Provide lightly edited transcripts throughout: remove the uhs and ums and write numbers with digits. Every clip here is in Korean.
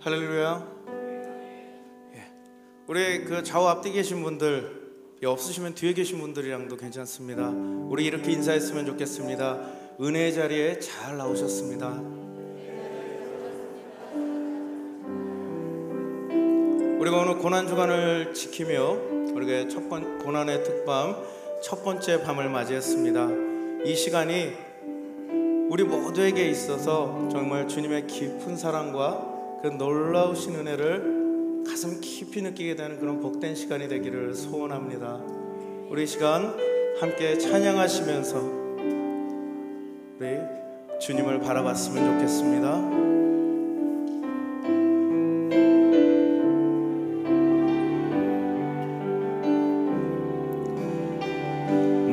할렐루야. 우리 그 좌우 앞뒤 계신 분들, 없으시면 뒤에 계신 분들이랑도 괜찮습니다. 우리 이렇게 인사했으면 좋겠습니다. 은혜의 자리에 잘 나오셨습니다. 우리가 오늘 고난주간을 지키며 우리가 고난의 특밤 첫 번째 밤을 맞이했습니다. 이 시간이 우리 모두에게 있어서 정말 주님의 깊은 사랑과 그 놀라우신 은혜를 가슴 깊이 느끼게 되는 그런 복된 시간이 되기를 소원합니다. 우리 이 시간 함께 찬양하시면서 우리 주님을 바라봤으면 좋겠습니다.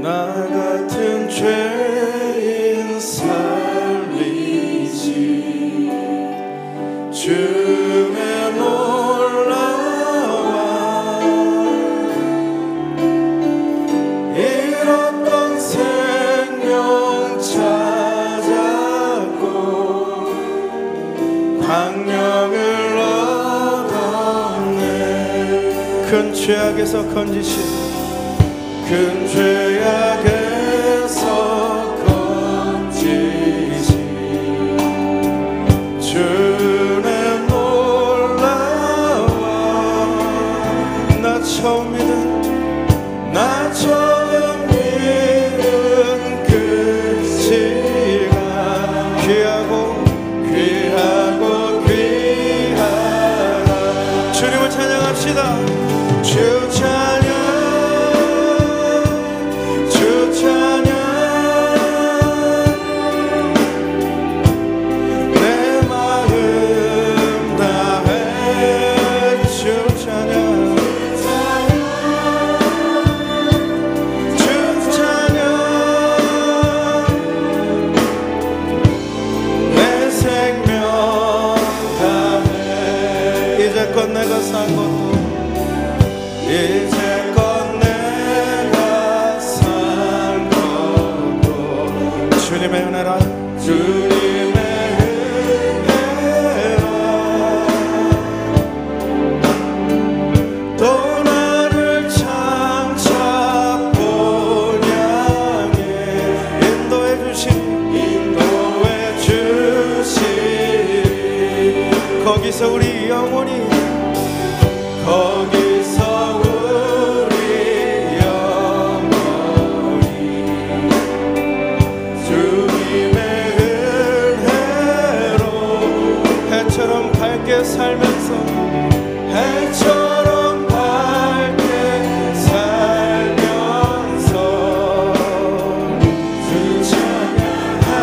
나 같은 죄인 살리시 주의 놀라와 잃었던 생명 찾았고 광명을 얻었네. 큰 죄악에서 건지신 큰 죄악에서 건지신 주의 놀라와 나 처음 믿은 그 시간 귀하고 귀하다. 주님을 찬양합시다. 주 찬양 주님의 은혜라 또 나를 창작본 향해 인도해 주시리 거기서 우리 영혼이 살면서 해처럼 밝게 살면서 주 찬양하리라.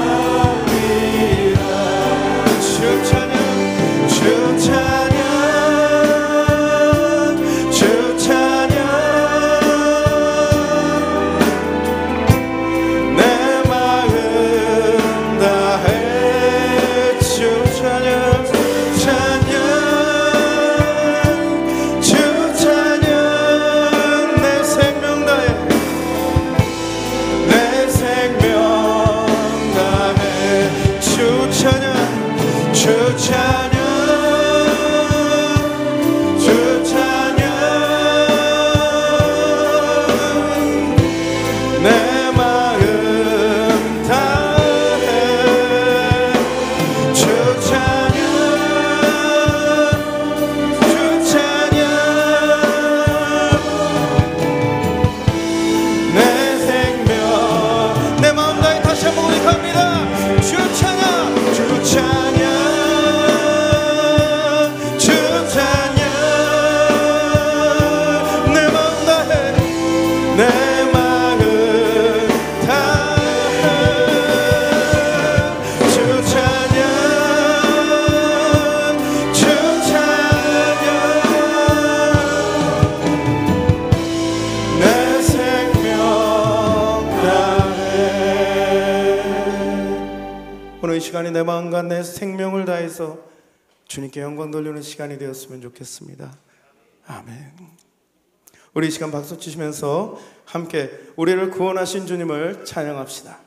주 찬양 주 찬양 주 찬양 내 마음 다해 주 찬양 이 시간이 내 마음과 내 생명을 다해서 주님께 영광 돌리는 시간이 되었으면 좋겠습니다. 아멘. 우리 이 시간 박수 치시면서 함께 우리를 구원하신 주님을 찬양합시다.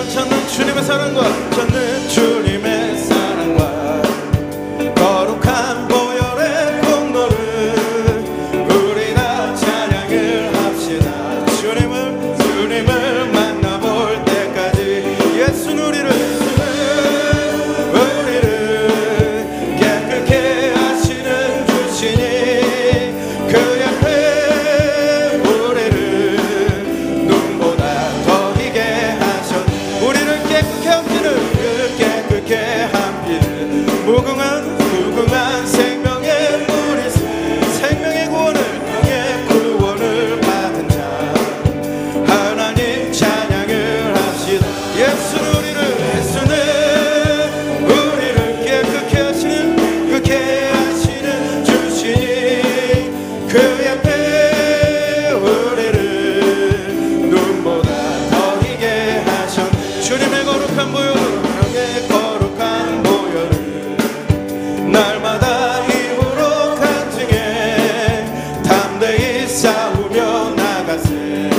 찾는 주님의 사랑과 찾는 주님의 사랑과 거룩한 보혈의 공로를 우리 다 찬양을 합시다. 주님을 만나볼 때까지 예수는 우리를 깨끗게 하시는 주시니 그 옆에 우리를 눈보다 더 희게 하셨. 우리를 깨끗게 함기를 깨끗게 함기를 무궁한 생명의 물이 생명의 구원을 통해 구원을 받은 자 하나님 찬양을 합시다. 예수는 우리를 깨끗게 하시는 주시니 그 옆에 우리를 눈보다 더 희게 하셨. 주님의 거룩한 보혈을 날마다 힘으로 간증해 담대히 싸우며 나가세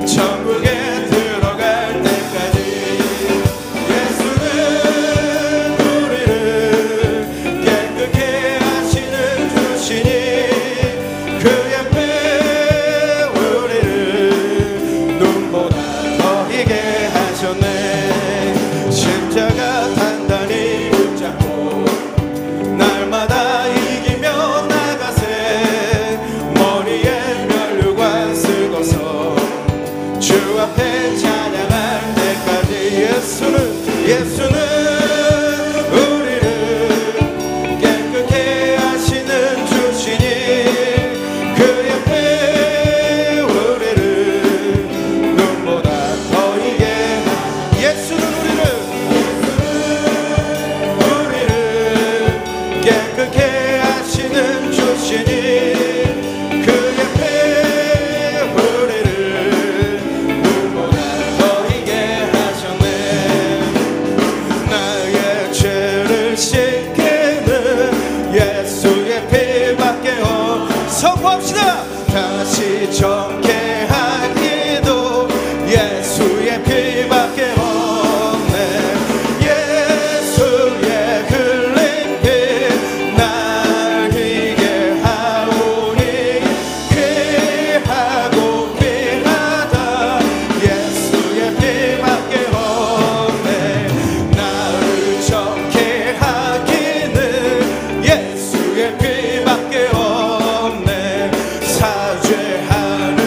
천국에 들어갈 때까지. 예수는 우리를 깨끗게 하시는 주시니 그 옆에 우리를 눈보다 더 희게 하셨네. 십자가 단단히 붙잡고 날마다 이기며 나가세 머리에 면류관 쓰고서 주 앞에 찬양할 때까지. 예수는 우리를 깨끗게 하시는 주시니 그 옆에 우리를 눈보다 더 희게. 예수는 우리를 깨끗게 하시는 주시니 그 옆에 우리를 눈보다 더 희게 하셨네. 나의 죄를 씻기는 예수의 피밖에 선포합시다. 다시 정케하기도 예수의 피밖에 없네. 예수의 흘린 피 날 희게 하오니 귀하고 귀하다. 예수의 피밖에 없네. 나를 정케하기는 예수의 피밖에 없네. 사죄하는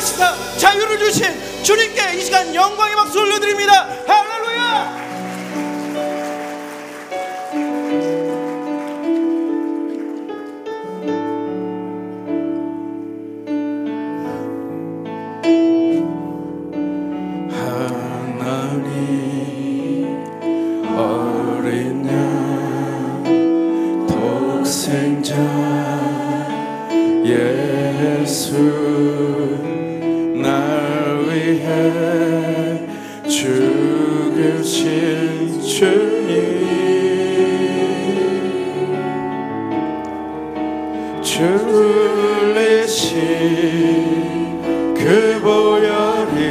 구원하시사 자유를 주신 주님께 이 시간 영광의 박수 올려드립니다. 할렐루야. 예수 날 위해 죽으신 주님 줄리신 그 보혈이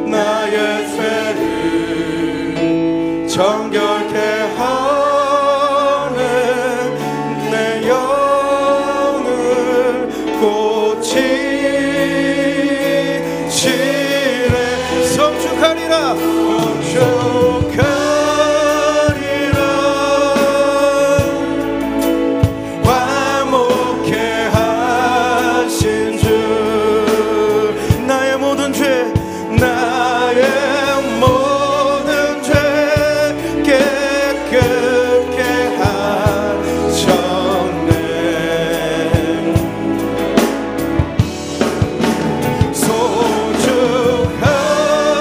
나의 죄를 정결케 하는 내 영을 고치시네. 성축하리라 성축하리라 화목케 하신 주 나의 모든 죄 깨끗게 하셨네.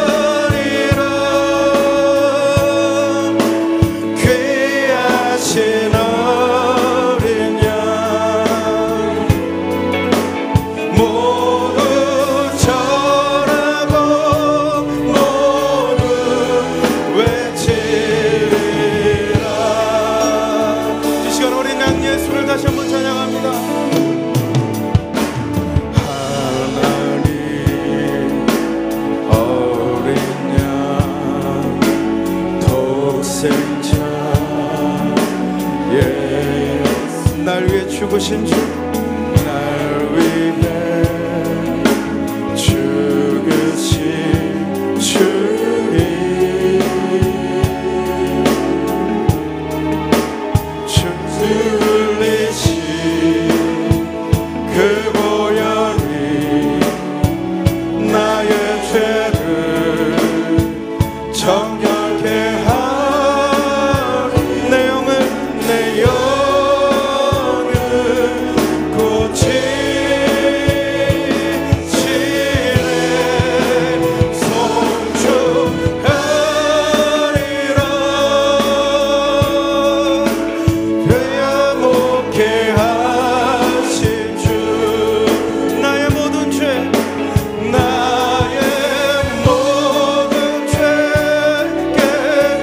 소중하리라 귀하신 어린 양 모두 절하고 모두 외치리라. 이 시간 어린 양 예수를 다시 한번 찬양합니다. 하나님 어린 양 독생자 예수 날 위해 죽으신 주 날 위해 죽으신 주님 줄리신 그 보혈이 나의 죄를 정결케 하는 내 영을 고치시네. 송축하리라 회복케 하신 주 나의 모든 죄 나의 모든 죄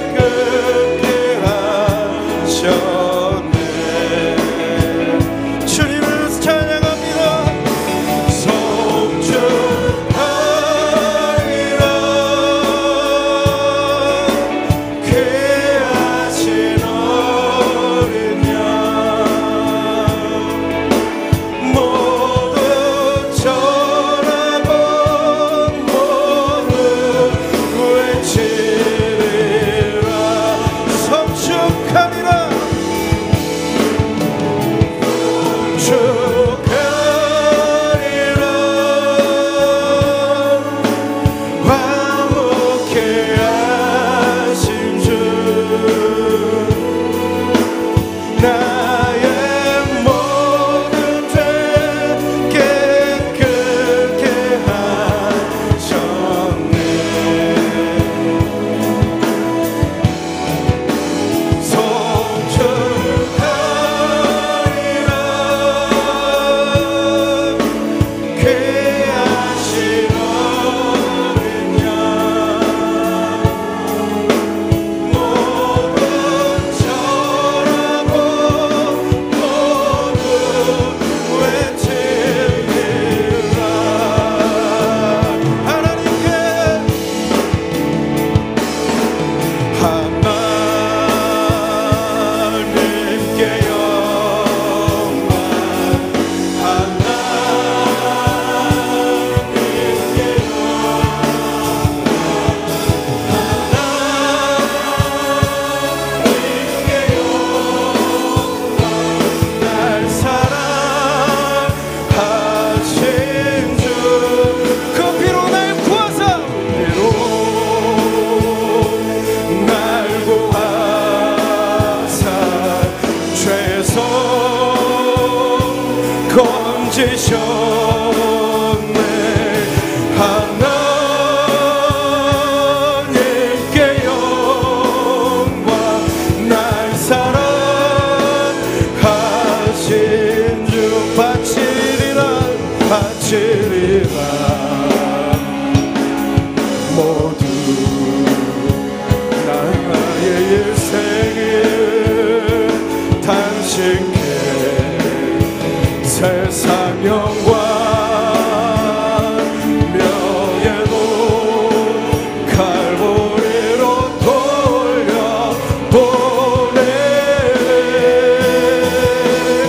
깨끗게 하셨네. 주님을 찬양합니다. 건지셨네. 하나님께 영광, 날 사랑하신 주 바치리라 모두 나의 일생을 당신께 세상 영광 명예도 칼보리로 돌려보내.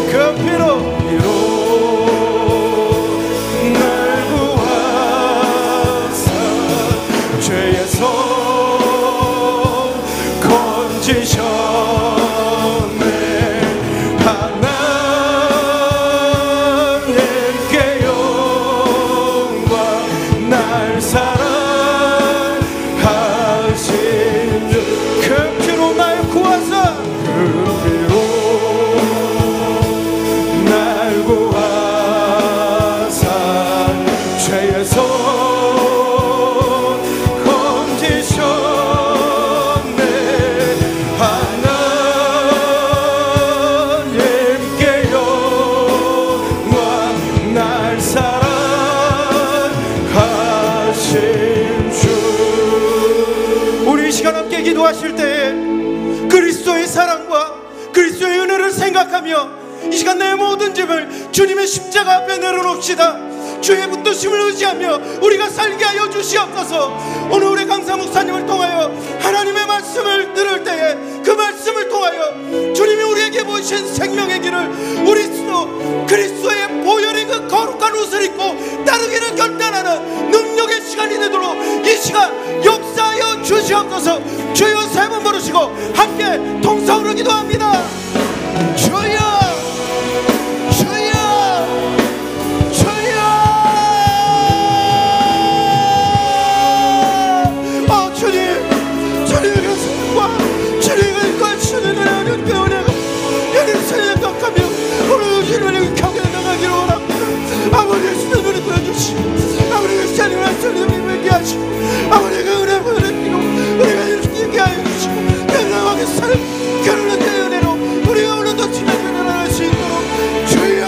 그 피로 날 구하사 죄의 손 건지셨네. 하나님께 영광, 날 사랑하신 주. 그 피로 날 구하사, 그 피로 날 구하사 죄의 손 건지셨네. 하나님께 영광, 날 사랑하신 주. 우리 이 시간 함께 기도하실 때에 그리스도의 사랑과 그리스도의 은혜를 생각하며 이 시간 내 모든 짐을 주님의 십자가 앞에 내려놓읍시다. 주의 붙드심을 의지하며 우리가 살게 하여 주시옵소서. 오늘 우리 강사 목사님을 통하여 하나님의 말씀을 들을 때에 그 말씀을 통하여 주님이 우리에게 보이신 생명의 길을 우리 그리스도의 보혈이 그 거룩한 옷을 입고 따르기를 결단하는 능력의 시간이 되도록 이 시간 역사하여 주시옵소서. 주여 세 번 부르시고 함께 통성으로 기도합니다. 주여, 주여, 주여. 주님, 주님의 가슴과 주님의 관심을 하는 은혜가 예루살렘에 덕하며 오늘 주님을 경외 나가기를 원합니다. 아버지의 수면을 보여주시고 아버지의 자녀를 하나님에게 하시고 아버지의 은혜 보여주시고 우리가 이렇게 하여 주시고 영광의 삶 결혼의 은혜로 우리가 오늘도 지나가는 할 수 있도록 주여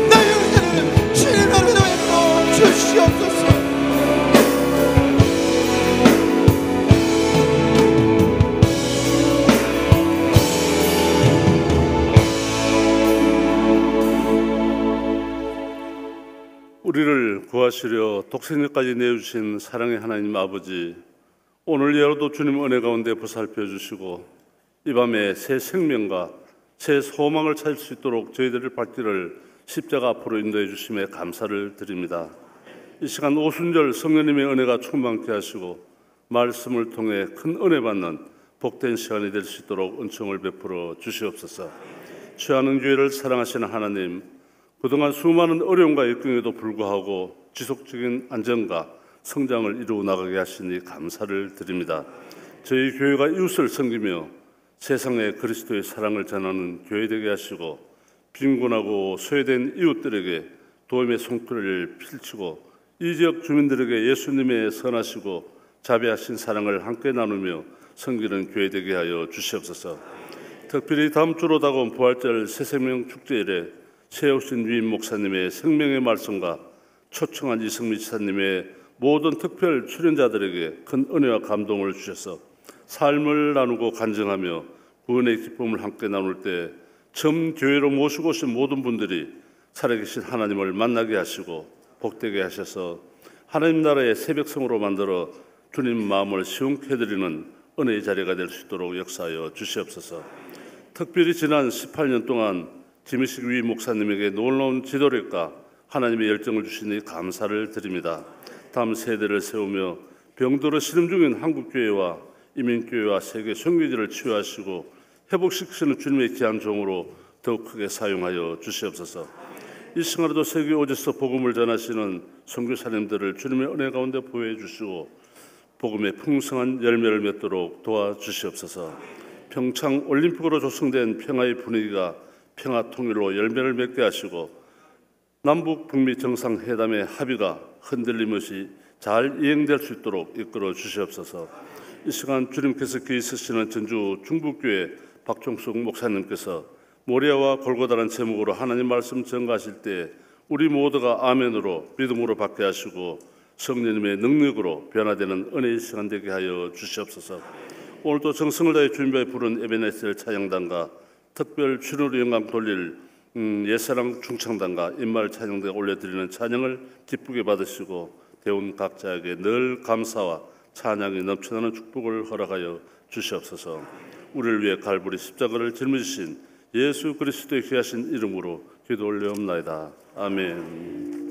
나의 은혜를 주의 나라로 베풀어 주시옵소서. 우리를 구하시려 독생자까지 내어주신 사랑의 하나님 아버지, 오늘 여러도 주님 은혜 가운데 보살펴 주시고 이 밤에 새 생명과 새 소망을 찾을 수 있도록 저희들의 발길을 십자가 앞으로 인도해 주심에 감사를 드립니다. 이 시간 오순절 성령님의 은혜가 충만케 하시고 말씀을 통해 큰 은혜 받는 복된 시간이 될 수 있도록 은총을 베풀어 주시옵소서. 죄하는 교회를 사랑하시는 하나님, 그동안 수많은 어려움과 역경에도 불구하고 지속적인 안정과 성장을 이루어 나가게 하시니 감사를 드립니다. 저희 교회가 이웃을 섬기며 세상에 그리스도의 사랑을 전하는 교회 되게 하시고 빈곤하고 소외된 이웃들에게 도움의 손길을 펼치고 이 지역 주민들에게 예수님의 선하시고 자비하신 사랑을 함께 나누며 섬기는 교회 되게 하여 주시옵소서. 특별히 다음 주로 다가온 부활절 새생명 축제일에 최혁신 위임 목사님의 생명의 말씀과 초청한 이승미 지사님의 모든 특별 출연자들에게 큰 은혜와 감동을 주셔서 삶을 나누고 간증하며 구원의 기쁨을 함께 나눌 때 처음 교회로 모시고 오신 모든 분들이 살아계신 하나님을 만나게 하시고 복되게 하셔서 하나님 나라의 새벽성으로 만들어 주님 마음을 시원케 해드리는 은혜의 자리가 될 수 있도록 역사하여 주시옵소서. 특별히 지난 18년 동안 김희식 위 목사님에게 놀라운 지도력과 하나님의 열정을 주시니 감사를 드립니다. 다음 세대를 세우며 병들어 신음 중인 한국교회와 이민교회와 세계 선교지를 치유하시고 회복시키시는 주님의 귀한 종으로 더욱 크게 사용하여 주시옵소서. 이 시간에도 세계 오지서 복음을 전하시는 선교사님들을 주님의 은혜 가운데 보호해 주시고 복음의 풍성한 열매를 맺도록 도와주시옵소서. 평창 올림픽으로 조성된 평화의 분위기가 평화 통일로 열매를 맺게 하시고 남북 북미 정상회담의 합의가 흔들림 없이 잘 이행될 수 있도록 이끌어 주시옵소서. 이 시간 주님께서 귀히 쓰시는 전주 중북교회 박종숙 목사님께서 모리아와 골고다라는 제목으로 하나님 말씀 전가하실 때 우리 모두가 아멘으로 믿음으로 받게 하시고 성령님의 능력으로 변화되는 은혜의 시간 되게 하여 주시옵소서. 오늘도 정성을 다해 주님께 부른 에베네셀 찬양단과 특별 출연으로 영광 돌릴 옛사랑 중창단과 인말 찬양대가 올려드리는 찬양을 기쁘게 받으시고 배운 각자에게 늘 감사와 찬양이 넘쳐나는 축복을 허락하여 주시옵소서. 우리를 위해 갈보리 십자가를 짊어지신 예수 그리스도의 귀하신 이름으로 기도 올려옵나이다. 아멘.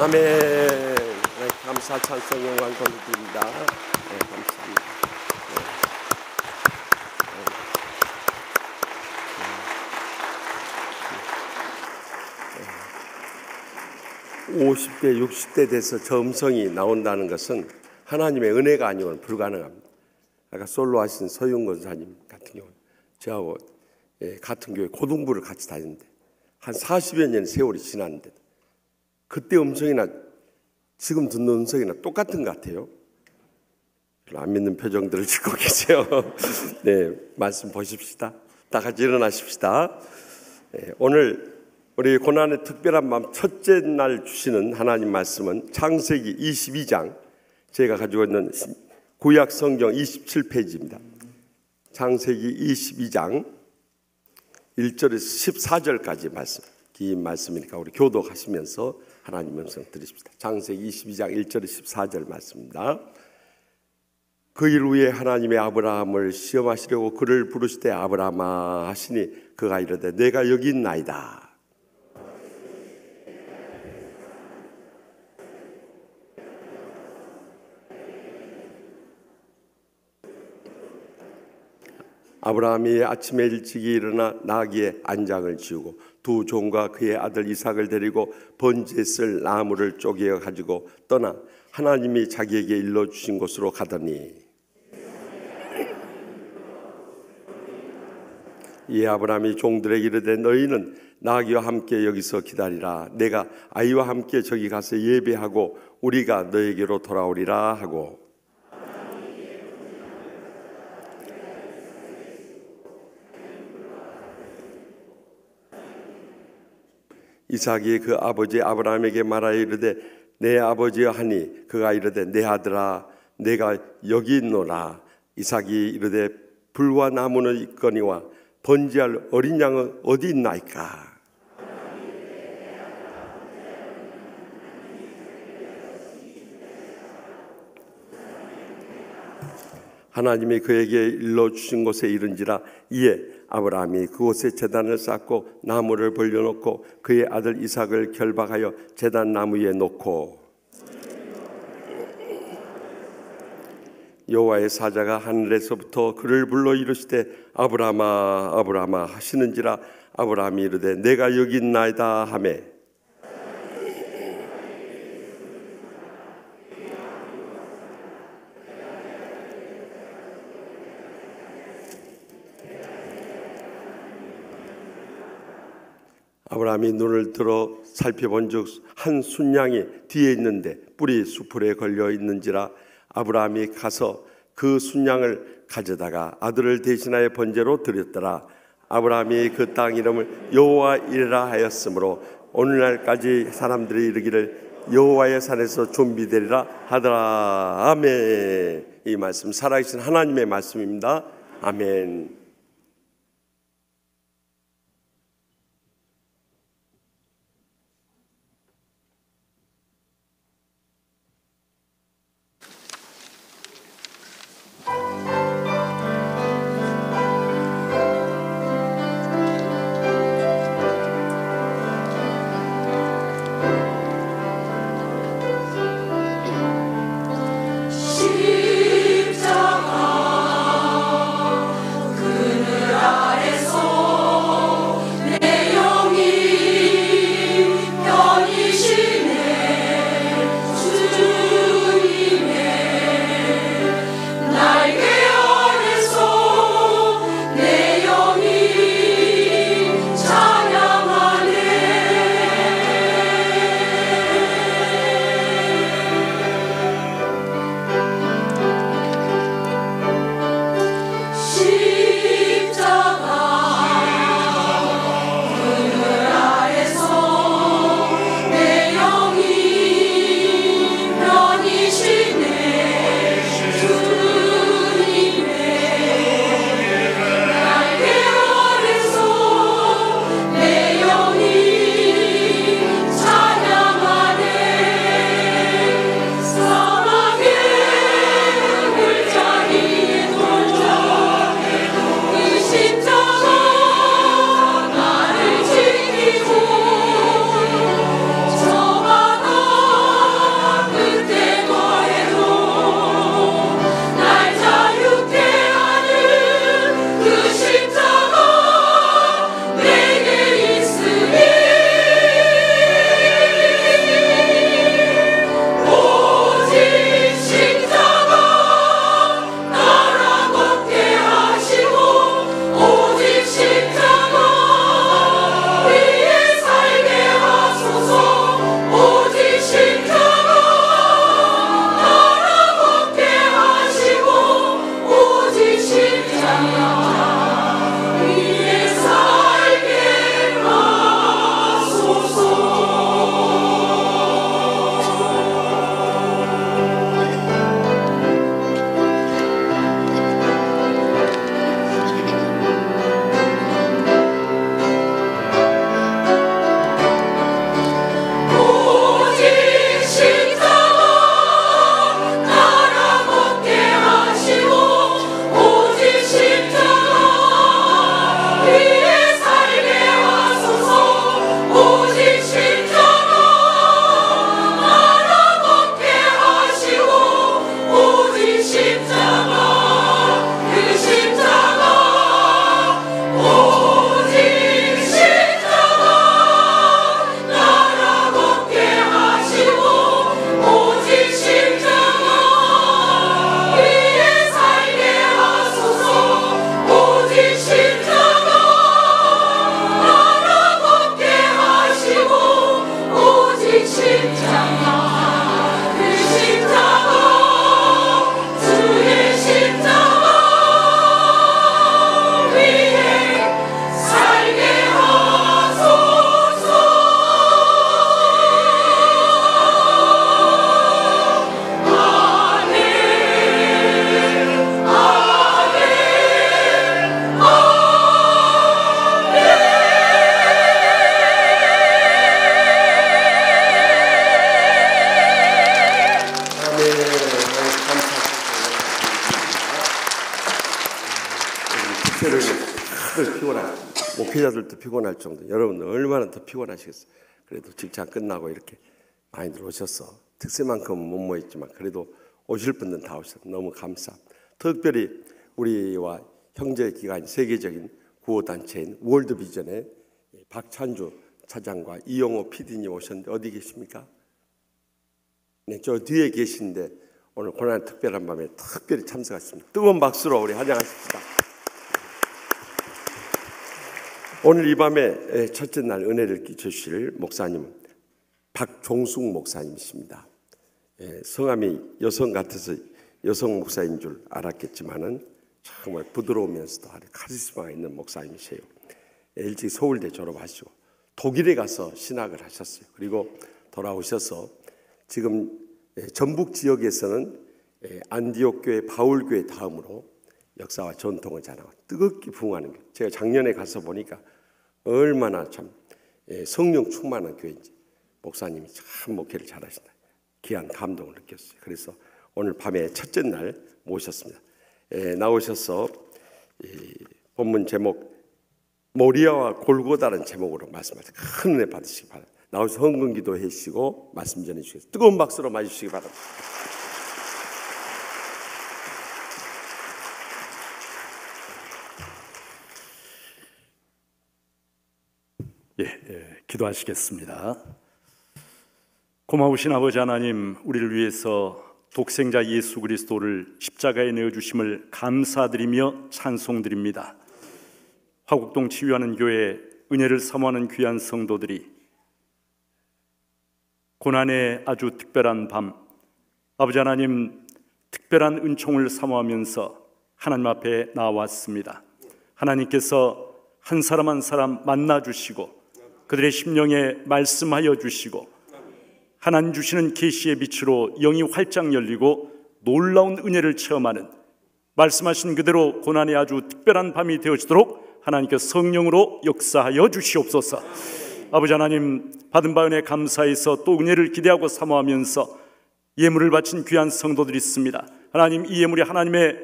아멘. 네, 감사 찬송 영광 돌려드립니다. 네, 감사합니다. 50대, 60대 돼서 저음성이 나온다는 것은 하나님의 은혜가 아니고는 불가능합니다. 아까 솔로 하신 서윤 권사님 같은 경우는 저하고 같은 교회 고등부를 같이 다녔는데 한 40여 년 세월이 지났는데 그때 음성이나 지금 듣는 음성이나 똑같은 것 같아요. 안 믿는 표정들을 짓고 계세요. 네, 말씀 보십시다. 다 같이 일어나십시다. 네, 오늘 우리 고난의 특별한 마음 첫째 날 주시는 하나님 말씀은 창세기 22장, 제가 가지고 있는 구약 성경 27페이지입니다. 창세기 22장 1절에서 14절까지 말씀, 긴 말씀이니까 우리 교독하시면서 하나님 음성 들으십시다. 창세기 22장 1절에서 14절 말씀입니다. 그 일 후에 하나님의 아브라함을 시험하시려고 그를 부르시되 아브라함아 하시니 그가 이르되 내가 여기 있나이다. 아브라함이 아침에 일찍이 일어나 나귀의 안장을 지우고 두 종과 그의 아들 이삭을 데리고 번제에 쓸 나무를 쪼개어 가지고 떠나 하나님이 자기에게 일러주신 곳으로 가더니 이 아브라함이 종들에게 이르되 너희는 나귀와 함께 여기서 기다리라. 내가 아이와 함께 저기 가서 예배하고 우리가 너에게로 돌아오리라 하고 이삭이 그 아버지 아브라함에게 말하여 이르되 내 아버지여 하니 그가 이르되 내 아들아 내가 여기 있노라. 이삭이 이르되 불과 나무는 있거니와 번제할 어린 양은 어디 있나이까. 하나님이 그에게 일러주신 곳에 이른지라. 이에 아브라함이 그곳에 제단을 쌓고 나무를 벌려놓고 그의 아들 이삭을 결박하여 제단 나무 위에 놓고 여호와의 사자가 하늘에서부터 그를 불러 이르시되 아브라함아 아브라함아 하시는지라. 아브라함이 이르되 내가 여기 있나이다 하매 아브라함이 눈을 들어 살펴본즉 한 순양이 뒤에 있는데 뿔이 수풀에 걸려 있는지라. 아브라함이 가서 그 순양을 가져다가 아들을 대신하여 번제로 드렸더라. 아브라함이 그 땅 이름을 여호와 이레라 하였으므로 오늘날까지 사람들이 이르기를 여호와의 산에서 좀비되리라 하더라. 아멘. 이 말씀 살아계신 하나님의 말씀입니다. 아멘. 십자가 그 목회자들도 피곤할 정도. 여러분들 얼마나 더 피곤하시겠어요. 그래도 직장 끝나고 이렇게 많이들 오셔서 특세만큼은 못 모였지만 그래도 오실 분들은 다 오셔서 너무 감사합니다. 특별히 우리와 형제 기관인 세계적인 구호단체인 월드비전의 박찬주 차장과 이영호 PD님 오셨는데 어디 계십니까? 네, 저 뒤에 계신데 오늘 고난 특별한 밤에 특별히 참석하셨습니다. 뜨거운 박수로 우리 환영하십시다. 오늘 이 밤에 첫째 날 은혜를 끼쳐주실 목사님은 박종숙 목사님이십니다. 성함이 여성 같아서 여성 목사인 줄 알았겠지만은 정말 부드러우면서도 아주 카리스마가 있는 목사님이세요. 일찍 서울대 졸업하시고 독일에 가서 신학을 하셨어요. 그리고 돌아오셔서 지금 전북 지역에서는 안디옥 교회, 바울 교회 다음으로 역사와 전통을 자랑하고 뜨겁게 부흥하는 교회. 제가 작년에 가서 보니까 얼마나 참 성령 충만한 교회인지 목사님이 참 목회를 잘하신다. 귀한 감동을 느꼈어요. 그래서 오늘 밤에 첫째 날 모셨습니다. 나오셔서 본문 제목 모리아와 골고다라는 제목으로 말씀하세요. 큰 은혜 받으시기 바랍니다. 나오셔서 헌금 기도해 주시고 말씀 전해 주시겠습니다. 뜨거운 박수로 맞으시기 바랍니다. 기도하시겠습니다. 고마우신 아버지 하나님, 우리를 위해서 독생자 예수 그리스도를 십자가에 내어주심을 감사드리며 찬송드립니다. 화곡동 치유하는 교회 은혜를 사모하는 귀한 성도들이 고난의 아주 특별한 밤, 아버지 하나님 특별한 은총을 사모하면서 하나님 앞에 나왔습니다. 하나님께서 한 사람 한 사람 만나주시고 그들의 심령에 말씀하여 주시고 하나님 주시는 계시의 빛으로 영이 활짝 열리고 놀라운 은혜를 체험하는 말씀하신 그대로 고난의 아주 특별한 밤이 되어지도록 하나님께서 성령으로 역사하여 주시옵소서. 아버지 하나님, 받은 바 은혜 감사해서 또 은혜를 기대하고 사모하면서 예물을 바친 귀한 성도들이 있습니다. 하나님, 이 예물이 하나님의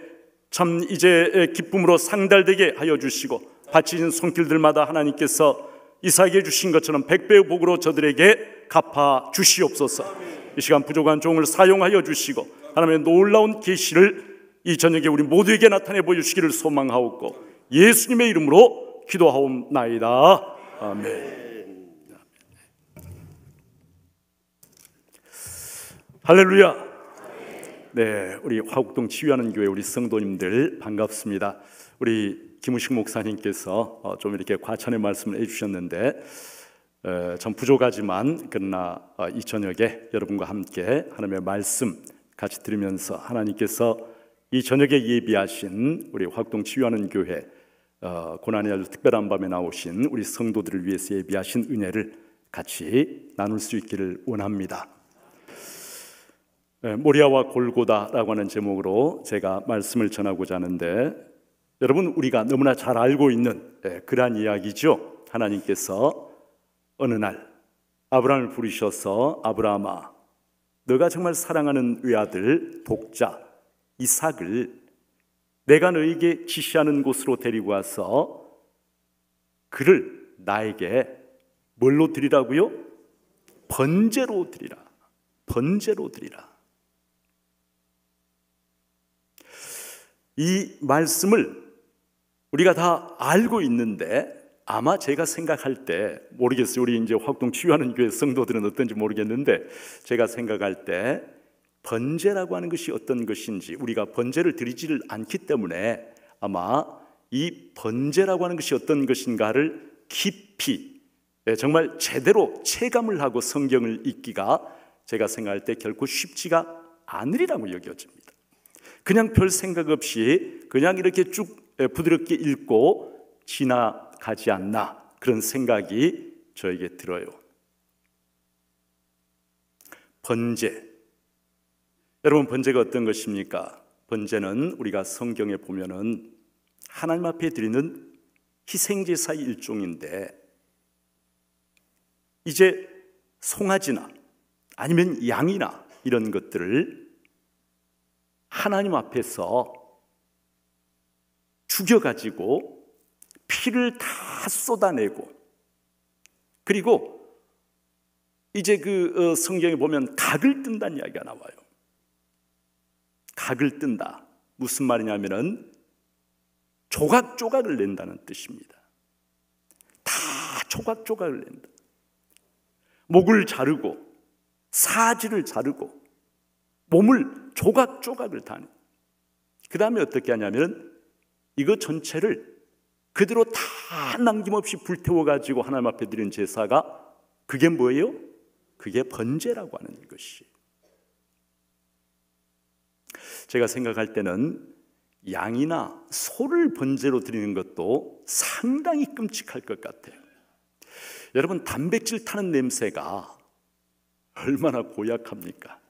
참 이제 기쁨으로 상달되게 하여 주시고 바치신 손길들마다 하나님께서 이삭에게 주신 것처럼 100배의 복으로 저들에게 갚아 주시옵소서. 이 시간 부족한 종을 사용하여 주시고 하나님의 놀라운 계시를 이 저녁에 우리 모두에게 나타내 보여주시기를 소망하옵고 예수님의 이름으로 기도하옵나이다. 아멘. 할렐루야. 네, 우리 화곡동 치유하는 교회 우리 성도님들 반갑습니다. 우리 김우식 목사님께서 좀 이렇게 과찬의 말씀을 해주셨는데 좀 부족하지만 그러나 이 저녁에 여러분과 함께 하나님의 말씀 같이 들으면서 하나님께서 이 저녁에 예비하신 우리 화곡동 치유하는 교회 고난의 아주 특별한 밤에 나오신 우리 성도들을 위해서 예비하신 은혜를 같이 나눌 수 있기를 원합니다. 모리아와 골고다라고 하는 제목으로 제가 말씀을 전하고자 하는데, 여러분 우리가 너무나 잘 알고 있는 그러한 이야기죠. 하나님께서 어느 날 아브라함을 부르셔서 아브라함아, 너가 정말 사랑하는 외아들 독자 이삭을 내가 너에게 지시하는 곳으로 데리고 와서 그를 나에게 뭘로 드리라고요? 번제로 드리라. 번제로 드리라. 이 말씀을 우리가 다 알고 있는데 아마 제가 생각할 때 모르겠어요. 우리 이제 화곡동 치유하는 교회 성도들은 어떤지 모르겠는데 제가 생각할 때 번제라고 하는 것이 어떤 것인지, 우리가 번제를 드리지를 않기 때문에 아마 이 번제라고 하는 것이 어떤 것인가를 깊이 정말 제대로 체감을 하고 성경을 읽기가 제가 생각할 때 결코 쉽지가 않으리라고 여겨집니다. 그냥 별 생각 없이 그냥 이렇게 쭉 부드럽게 읽고 지나가지 않나, 그런 생각이 저에게 들어요. 번제, 여러분 번제가 어떤 것입니까? 번제는 우리가 성경에 보면은 하나님 앞에 드리는 희생제사의 일종인데, 이제 송아지나 아니면 양이나 이런 것들을 하나님 앞에서 죽여가지고 피를 다 다 쏟아내고, 그리고 이제 그 성경에 보면 각을 뜬다는 이야기가 나와요. 각을 뜬다. 무슨 말이냐면은 조각조각을 낸다는 뜻입니다. 다 조각조각을 낸다. 목을 자르고 사지를 자르고 몸을 조각조각을 다 내. 그 다음에 어떻게 하냐면 이거 전체를 그대로 다 남김없이 불태워가지고 하나님 앞에 드린 제사가 그게 뭐예요? 그게 번제라고 하는 것이. 제가 생각할 때는 양이나 소를 번제로 드리는 것도 상당히 끔찍할 것 같아요. 여러분, 단백질 타는 냄새가 얼마나 고약합니까?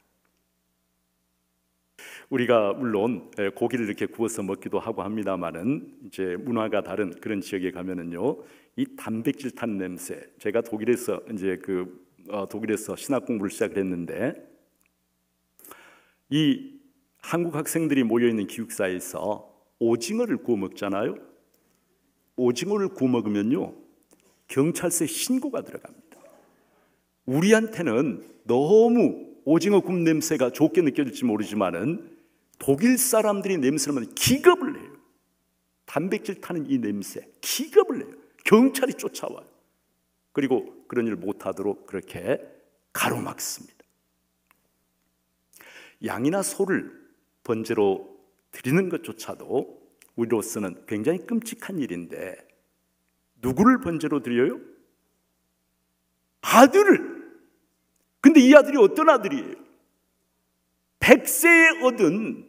우리가 물론 고기를 이렇게 구워서 먹기도 하고 합니다만은 이제 문화가 다른 그런 지역에 가면은요, 이 단백질 타는 냄새. 제가 독일에서 이제 독일에서 신학 공부를 시작했는데, 이 한국 학생들이 모여 있는 기숙사에서 오징어를 구워 먹잖아요. 오징어를 구워 먹으면요, 경찰서에 신고가 들어갑니다. 우리한테는 너무 오징어 굽는 냄새가 좋게 느껴질지 모르지만은 독일 사람들이 냄새를 맡으면 기겁을 해요. 단백질 타는 이 냄새, 기겁을 해요. 경찰이 쫓아와요. 그리고 그런 일을 못하도록 그렇게 가로막습니다. 양이나 소를 번제로 드리는 것조차도 우리로서는 굉장히 끔찍한 일인데, 누구를 번제로 드려요? 아들을. 근데 이 아들이 어떤 아들이에요? 100세에 얻은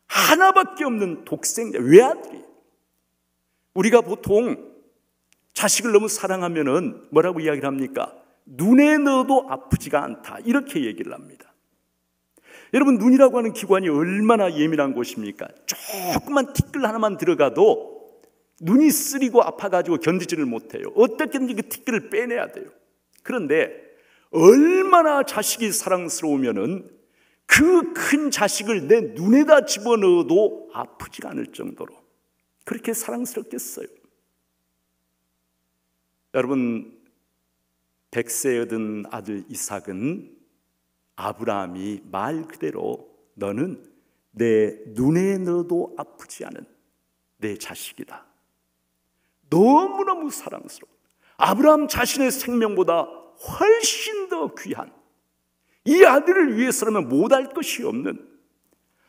하나밖에 없는 독생 외아들이에요. 우리가 보통 자식을 너무 사랑하면은 뭐라고 이야기를 합니까? 눈에 넣어도 아프지가 않다, 이렇게 얘기를 합니다. 여러분, 눈이라고 하는 기관이 얼마나 예민한 곳입니까? 조그만 티끌 하나만 들어가도 눈이 쓰리고 아파가지고 견디지를 못해요. 어떻게든지 그 티끌을 빼내야 돼요. 그런데 얼마나 자식이 사랑스러우면은 그 큰 자식을 내 눈에다 집어넣어도 아프지가 않을 정도로 그렇게 사랑스럽겠어요. 여러분, 100세 얻은 아들 이삭은 아브라함이 말 그대로 너는 내 눈에 넣어도 아프지 않은 내 자식이다. 너무너무 사랑스러워. 아브라함 자신의 생명보다 훨씬 더 귀한, 이 아들을 위해서라면 못할 것이 없는,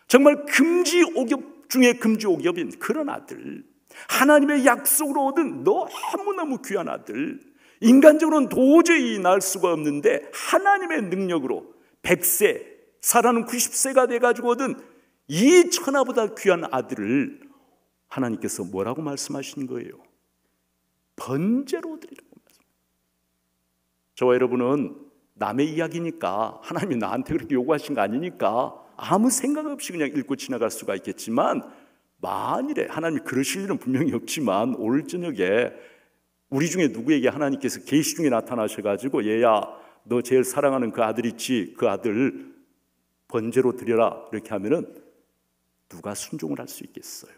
정말 금지옥엽 중에 금지옥엽인 그런 아들, 하나님의 약속으로 얻은 너무너무 귀한 아들, 인간적으로는 도저히 낳을 수가 없는데 하나님의 능력으로 100세, 살아는 90세가 돼가지고 얻은 이 천하보다 귀한 아들을 하나님께서 뭐라고 말씀하신 거예요? 번제로 드리라고 말씀합니다. 저와 여러분은 남의 이야기니까, 하나님이 나한테 그렇게 요구하신 거 아니니까 아무 생각 없이 그냥 읽고 지나갈 수가 있겠지만, 만일에 하나님이 그러실 일은 분명히 없지만 오늘 저녁에 우리 중에 누구에게 하나님께서 계시 중에 나타나셔가지고 얘야 너 제일 사랑하는 그 아들 있지, 그 아들 번제로 드려라, 이렇게 하면은 누가 순종을 할 수 있겠어요?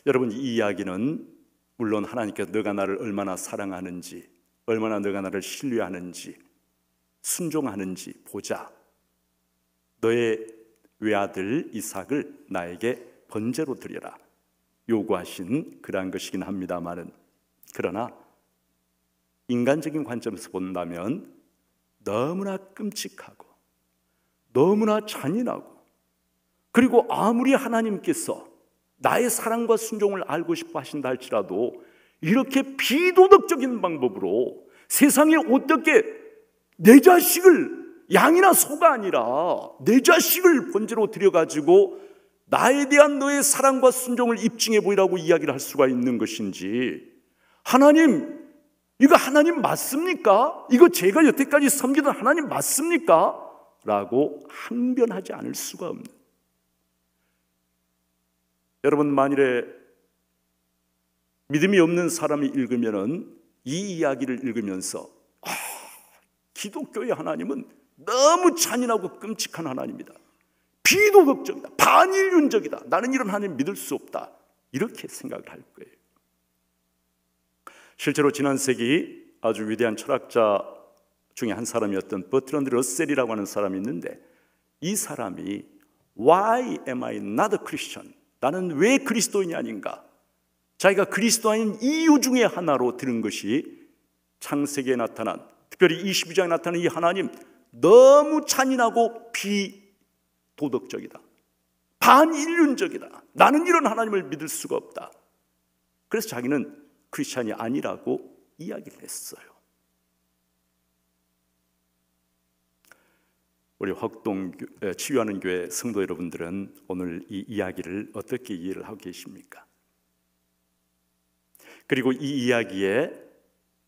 여러분, 이 이야기는 물론 하나님께서 너가 나를 얼마나 사랑하는지, 얼마나 너가 나를 신뢰하는지, 순종하는지 보자, 너의 외아들 이삭을 나에게 번제로 드려라 요구하신 그러한 것이긴 합니다만은, 그러나 인간적인 관점에서 본다면 너무나 끔찍하고 너무나 잔인하고, 그리고 아무리 하나님께서 나의 사랑과 순종을 알고 싶어 하신다 할지라도 이렇게 비도덕적인 방법으로 세상에 어떻게 내 자식을, 양이나 소가 아니라 내 자식을 번제로 드려가지고 나에 대한 너의 사랑과 순종을 입증해 보이라고 이야기를 할 수가 있는 것인지, 하나님, 이거 하나님 맞습니까? 이거 제가 여태까지 섬기던 하나님 맞습니까? 라고 항변하지 않을 수가 없는. 여러분, 만일에 믿음이 없는 사람이 읽으면은 이 이야기를 읽으면서 기독교의 하나님은 너무 잔인하고 끔찍한 하나님이다, 비도덕적이다, 반인륜적이다, 나는 이런 하나님 믿을 수 없다, 이렇게 생각을 할 거예요. 실제로 지난 세기 아주 위대한 철학자 중에 한 사람이었던 버트런드 러셀이라고 하는 사람이 있는데, 이 사람이 Why am I not a Christian? 나는 왜 그리스도인이 아닌가? 자기가 그리스도인인 이유 중에 하나로 들은 것이 창세기에 나타난, 특별히 22장에 나타난 이 하나님 너무 잔인하고 비도덕적이다, 반인륜적이다, 나는 이런 하나님을 믿을 수가 없다. 그래서 자기는 크리스찬이 아니라고 이야기를 했어요. 우리 화곡동 치유하는 교회 성도 여러분들은 오늘 이 이야기를 어떻게 이해를 하고 계십니까? 그리고 이 이야기의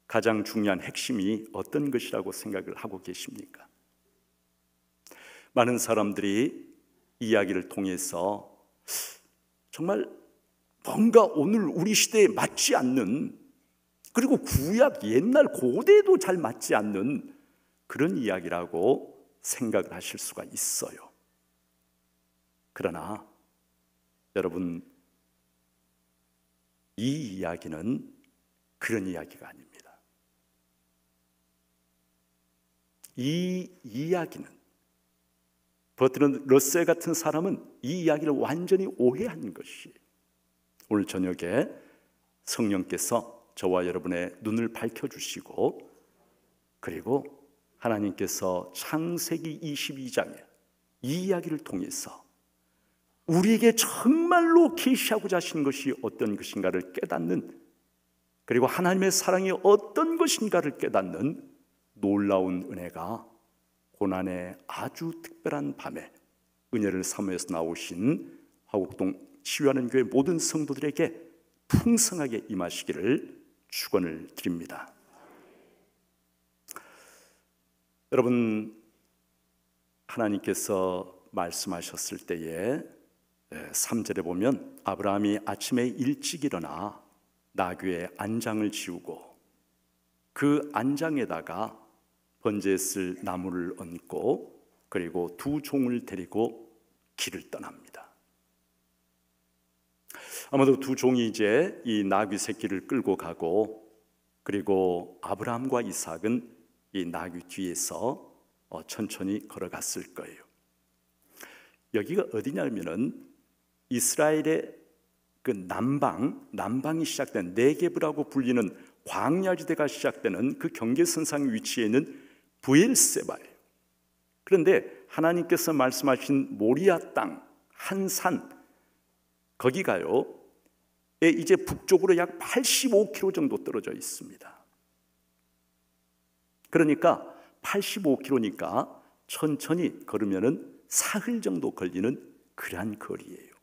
가장 중요한 핵심이 어떤 것이라고 생각을 하고 계십니까? 많은 사람들이 이 이야기를 통해서 정말 뭔가 오늘 우리 시대에 맞지 않는, 그리고 구약 옛날 고대에도 잘 맞지 않는 그런 이야기라고 생각을 하실 수가 있어요. 그러나 여러분, 이 이야기는 그런 이야기가 아닙니다. 이 이야기는, 버트런드 러셀 같은 사람은 이 이야기를 완전히 오해한 것이, 오늘 저녁에 성령께서 저와 여러분의 눈을 밝혀주시고, 그리고 하나님께서 창세기 22장에 이 이야기를 통해서 우리에게 정말로 계시하고자 하신 것이 어떤 것인가를 깨닫는, 그리고 하나님의 사랑이 어떤 것인가를 깨닫는 놀라운 은혜가 고난의 아주 특별한 밤에 은혜를 사모해서 나오신 화곡동 치유하는 교회 모든 성도들에게 풍성하게 임하시기를 축원을 드립니다. 여러분, 하나님께서 말씀하셨을 때에 3절에 보면 아브라함이 아침에 일찍 일어나 나귀의 안장을 지우고 그 안장에다가 번제에 쓸 나무를 얹고 그리고 두 종을 데리고 길을 떠납니다. 아마도 두 종이 이제 이 나귀 새끼를 끌고 가고, 그리고 아브라함과 이삭은 이 나귀 뒤에서 천천히 걸어갔을 거예요. 여기가 어디냐면은 이스라엘의 그 남방이 시작된 네게브라고 불리는 광야지대가 시작되는 그 경계선상 위치에 있는 브엘세바예요. 그런데 하나님께서 말씀하신 모리아 땅 한 산, 거기가요 이제 북쪽으로 약 85km 정도 떨어져 있습니다. 그러니까 85km니까 천천히 걸으면은 사흘 정도 걸리는 그러한 거리예요.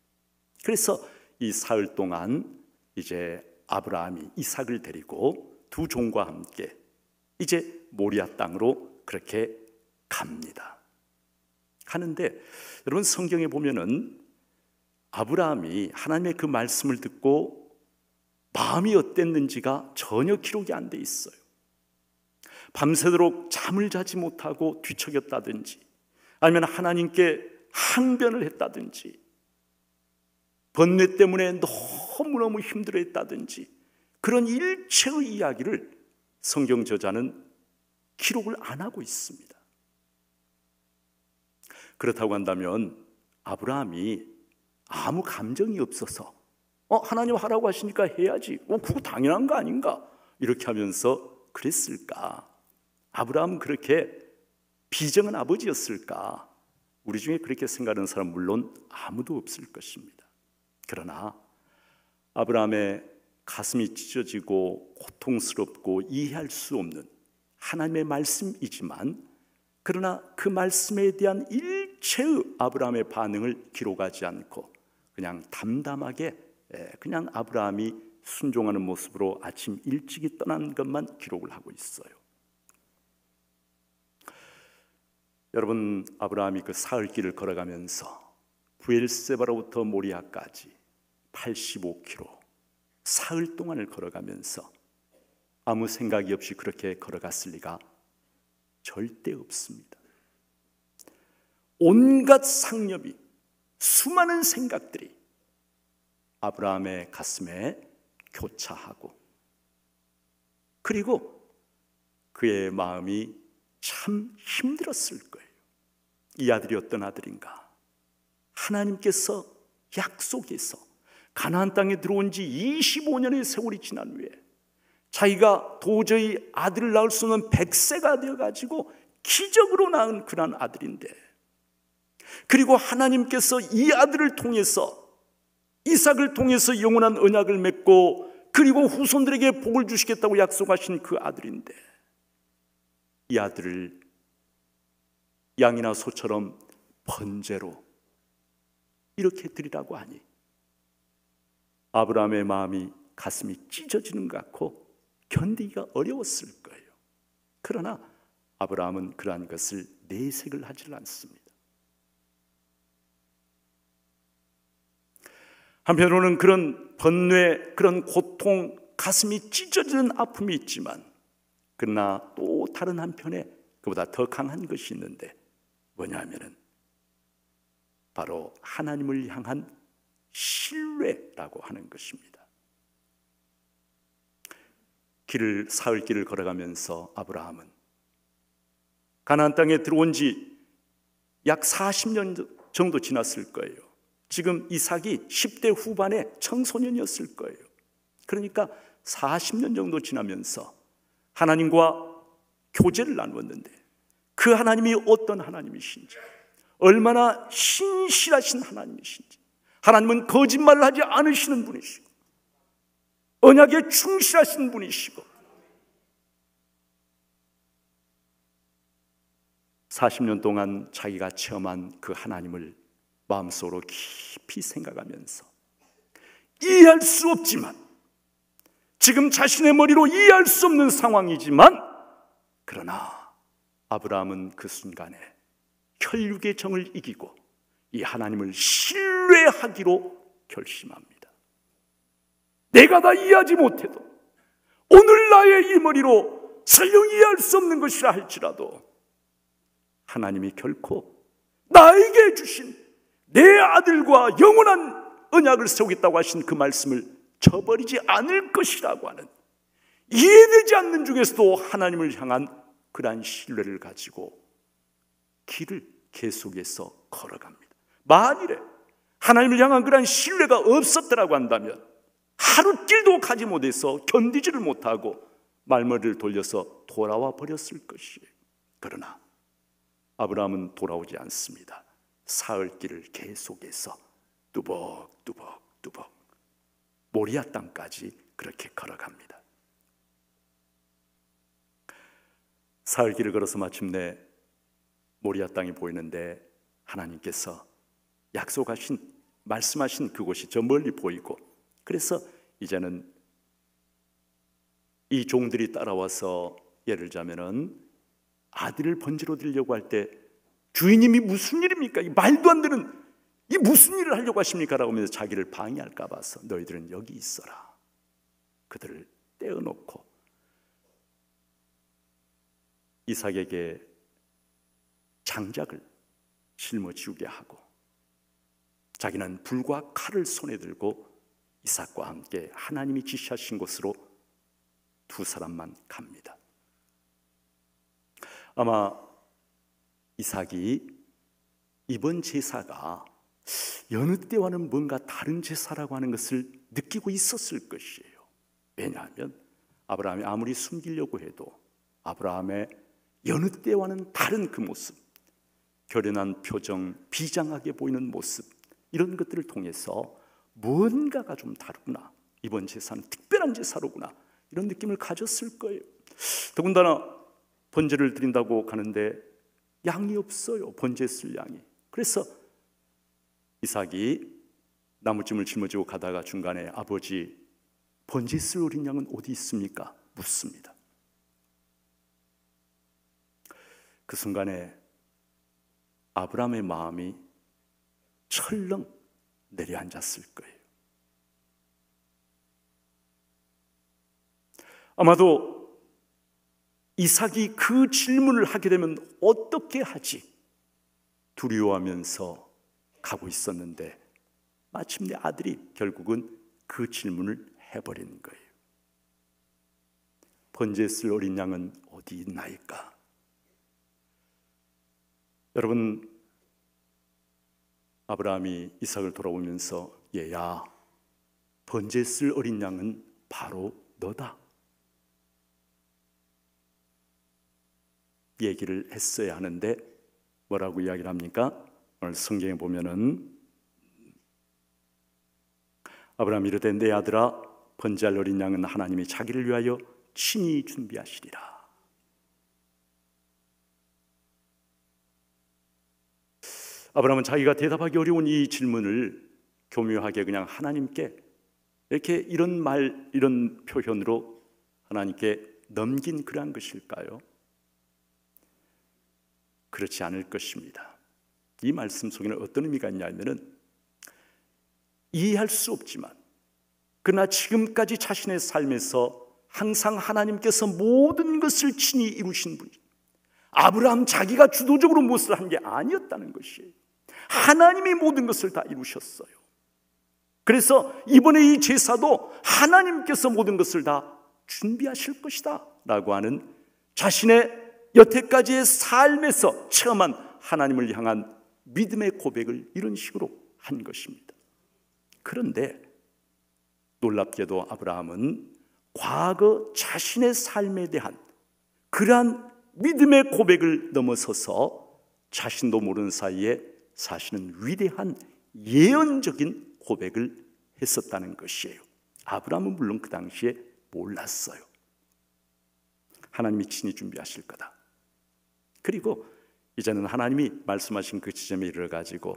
그래서 이 사흘 동안 이제 아브라함이 이삭을 데리고 두 종과 함께 이제 모리아 땅으로 그렇게 갑니다. 가는데 여러분, 성경에 보면은 아브라함이 하나님의 그 말씀을 듣고 마음이 어땠는지가 전혀 기록이 안 돼 있어요. 밤새도록 잠을 자지 못하고 뒤척였다든지, 아니면 하나님께 항변을 했다든지, 번뇌 때문에 너무너무 힘들어했다든지, 그런 일체의 이야기를 성경 저자는 기록을 안 하고 있습니다. 그렇다고 한다면 아브라함이 아무 감정이 없어서 하나님 하라고 하시니까 해야지, 그거 당연한 거 아닌가, 이렇게 하면서 그랬을까? 아브라함은 그렇게 비정한 아버지였을까? 우리 중에 그렇게 생각하는 사람 물론 아무도 없을 것입니다. 그러나 아브라함의 가슴이 찢어지고 고통스럽고 이해할 수 없는 하나님의 말씀이지만, 그러나 그 말씀에 대한 일체의 아브라함의 반응을 기록하지 않고 그냥 담담하게 그냥 아브라함이 순종하는 모습으로 아침 일찍이 떠난 것만 기록을 하고 있어요. 여러분, 아브라함이 그 사흘길을 걸어가면서 브엘세바로부터 모리아까지 85km 사흘 동안을 걸어가면서 아무 생각이 없이 그렇게 걸어갔을 리가 절대 없습니다. 온갖 상념이, 수많은 생각들이 아브라함의 가슴에 교차하고, 그리고 그의 마음이 참 힘들었을 거예요. 이 아들이 어떤 아들인가? 하나님께서 약속해서 가나안 땅에 들어온 지 25년의 세월이 지난 후에 자기가 도저히 아들을 낳을 수 없는 100세가 되어가지고 기적으로 낳은 그런 아들인데, 그리고 하나님께서 이 아들을 통해서, 이삭을 통해서 영원한 언약을 맺고 그리고 후손들에게 복을 주시겠다고 약속하신 그 아들인데, 이 아들을 양이나 소처럼 번제로 이렇게 드리라고 하니 아브라함의 마음이, 가슴이 찢어지는 것 같고 견디기가 어려웠을 거예요. 그러나 아브라함은 그러한 것을 내색을 하지 않습니다. 한편으로는 그런 번뇌, 그런 고통, 가슴이 찢어지는 아픔이 있지만, 그러나 또 다른 한편에 그보다 더 강한 것이 있는데, 뭐냐면은 바로 하나님을 향한 신뢰라고 하는 것입니다. 사흘 길을 걸어가면서 아브라함은 가나안 땅에 들어온 지 약 40년 정도 지났을 거예요. 지금 이삭이 10대 후반의 청소년이었을 거예요. 그러니까 40년 정도 지나면서 하나님과 교제를 나누었는데, 그 하나님이 어떤 하나님이신지, 얼마나 신실하신 하나님이신지, 하나님은 거짓말을 하지 않으시는 분이시고 언약에 충실하신 분이시고, 40년 동안 자기가 체험한 그 하나님을 마음속으로 깊이 생각하면서 이해할 수 없지만, 지금 자신의 머리로 이해할 수 없는 상황이지만, 그러나 아브라함은 그 순간에 혈육의 정을 이기고 이 하나님을 신뢰하기로 결심합니다. 내가 다 이해하지 못해도, 오늘 나의 이 머리로 설령 이해할 수 없는 것이라 할지라도 하나님이 결코 나에게 주신 내 아들과 영원한 언약을 세우겠다고 하신 그 말씀을 저버리지 않을 것이라고 하는, 이해되지 않는 중에서도 하나님을 향한 그러한 신뢰를 가지고 길을 계속해서 걸어갑니다. 만일에 하나님을 향한 그러한 신뢰가 없었더라고 한다면 하루 길도 가지 못해서 견디지를 못하고 말머리를 돌려서 돌아와 버렸을 것이에요. 그러나 아브라함은 돌아오지 않습니다. 사흘 길을 계속해서 뚜벅뚜벅 모리아 땅까지 그렇게 걸어갑니다. 사흘 길을 걸어서 마침내 모리아 땅이 보이는데, 하나님께서 약속하신, 말씀하신 그곳이 저 멀리 보이고, 그래서 이제는 이 종들이 따라와서, 예를 들자면은 아들을 번제로 드리려고 할 때 주인님이 무슨 일입니까? 이 말도 안 되는, 이 무슨 일을 하려고 하십니까? 라고 하면서 자기를 방해할까 봐서 너희들은 여기 있어라. 그들을 떼어놓고 이삭에게 장작을 짊어지우게 하고, 자기는 불과 칼을 손에 들고 이삭과 함께 하나님이 지시하신 곳으로 두 사람만 갑니다. 아마 이삭이 이번 제사가 여느 때와는 뭔가 다른 제사라고 하는 것을 느끼고 있었을 것이에요. 왜냐하면 아브라함이 아무리 숨기려고 해도 아브라함의 여느 때와는 다른 그 모습, 결연한 표정, 비장하게 보이는 모습, 이런 것들을 통해서 뭔가가 좀 다르구나, 이번 제사는 특별한 제사로구나, 이런 느낌을 가졌을 거예요. 더군다나 번제를 드린다고 가는데 양이 없어요. 번제 쓸 양이. 그래서 이삭이 나무찜을 짊어지고 가다가 중간에 아버지, 번제 쓸 어린 양은 어디 있습니까? 묻습니다. 그 순간에 아브라함의 마음이 철렁 내려앉았을 거예요. 아마도 이삭이 그 질문을 하게 되면 어떻게 하지? 두려워하면서 가고 있었는데 마침내 아들이 결국은 그 질문을 해버린 거예요. 번제에 쓸 어린 양은 어디 있나이까? 여러분, 아브라함이 이삭을 돌아보면서 얘야, 번제에 쓸 어린 양은 바로 너다 얘기를 했어야 하는데 뭐라고 이야기를 합니까? 오늘 성경에 보면은 아브라함이 이르되 내 아들아, 번제할 어린 양은 하나님이 자기를 위하여 친히 준비하시리라. 아브라함은 자기가 대답하기 어려운 이 질문을 교묘하게 그냥 하나님께 이렇게 이런 말, 이런 표현으로 하나님께 넘긴 그러한 것일까요? 그렇지 않을 것입니다. 이 말씀 속에는 어떤 의미가 있냐면은 이해할 수 없지만 그러나 지금까지 자신의 삶에서 항상 하나님께서 모든 것을 친히 이루신 분이 아브라함 자기가 주도적으로 무엇을 한 게 아니었다는 것이에요. 하나님이 모든 것을 다 이루셨어요. 그래서 이번에 이 제사도 하나님께서 모든 것을 다 준비하실 것이다 라고 하는 자신의 여태까지의 삶에서 체험한 하나님을 향한 믿음의 고백을 이런 식으로 한 것입니다. 그런데 놀랍게도 아브라함은 과거 자신의 삶에 대한 그러한 믿음의 고백을 넘어서서 자신도 모르는 사이에 사실은 위대한 예언적인 고백을 했었다는 것이에요. 아브라함은 물론 그 당시에 몰랐어요. 하나님이 친히 준비하실 거다. 그리고 이제는 하나님이 말씀하신 그 지점에 이르러가지고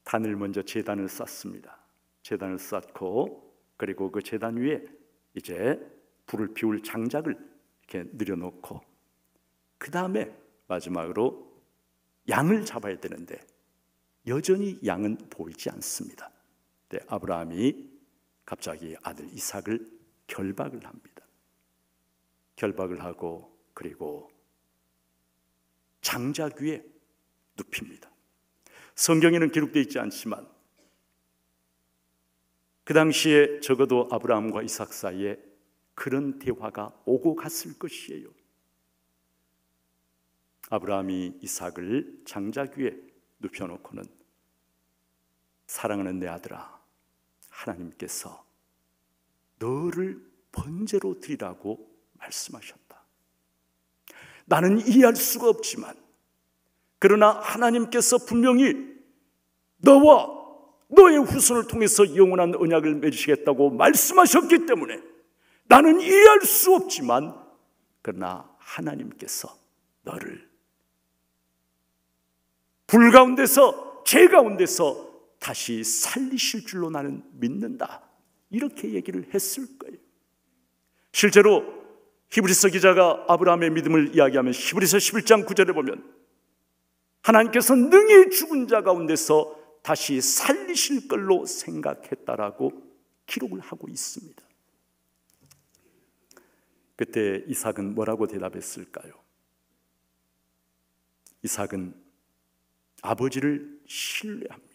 단을 먼저 제단을 쌓습니다. 제단을 쌓고 그리고 그 제단 위에 이제 불을 피울 장작을 이렇게 늘여놓고 그 다음에 마지막으로 양을 잡아야 되는데 여전히 양은 보이지 않습니다. 근데 아브라함이 갑자기 아들 이삭을 결박을 합니다. 결박을 하고 그리고 장작 위에 눕힙니다. 성경에는 기록되어 있지 않지만 그 당시에 적어도 아브라함과 이삭 사이에 그런 대화가 오고 갔을 것이에요. 아브라함이 이삭을 장작 위에 눕혀놓고는 사랑하는 내 아들아, 하나님께서 너를 번제로 드리라고 말씀하셨다. 나는 이해할 수가 없지만 그러나 하나님께서 분명히 너와 너의 후손을 통해서 영원한 언약을 맺으시겠다고 말씀하셨기 때문에 나는 이해할 수 없지만 그러나 하나님께서 너를 불 가운데서 죄 가운데서 다시 살리실 줄로 나는 믿는다. 이렇게 얘기를 했을 거예요. 실제로 히브리서 기자가 아브라함의 믿음을 이야기하면 히브리서 11장 9절에 보면 하나님께서 능히 죽은 자 가운데서 다시 살리실 걸로 생각했다라고 기록을 하고 있습니다. 그때 이삭은 뭐라고 대답했을까요? 이삭은 아버지를 신뢰합니다.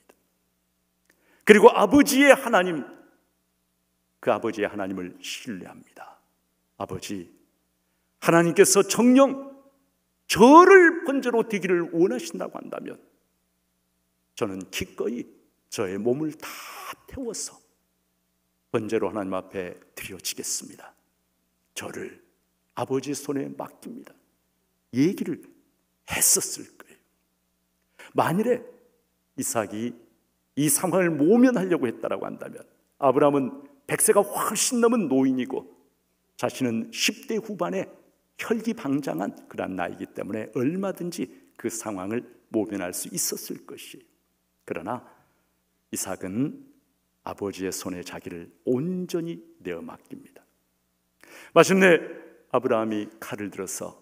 그리고 아버지의 하나님, 그 아버지의 하나님을 신뢰합니다. 아버지, 하나님께서 정녕 저를 번제로 드리기를 원하신다고 한다면 저는 기꺼이 저의 몸을 다 태워서 번제로 하나님 앞에 드려지겠습니다. 저를 아버지 손에 맡깁니다. 얘기를 했었을 거예요. 만일에 이삭이 이 상황을 모면하려고 했다라고 한다면 아브라함은 100세가 훨씬 넘은 노인이고 자신은 10대 후반에 혈기방장한 그런 나이기 때문에 얼마든지 그 상황을 모면할 수 있었을 것이에요. 그러나 이삭은 아버지의 손에 자기를 온전히 내어 맡깁니다. 마침내 아브라함이 칼을 들어서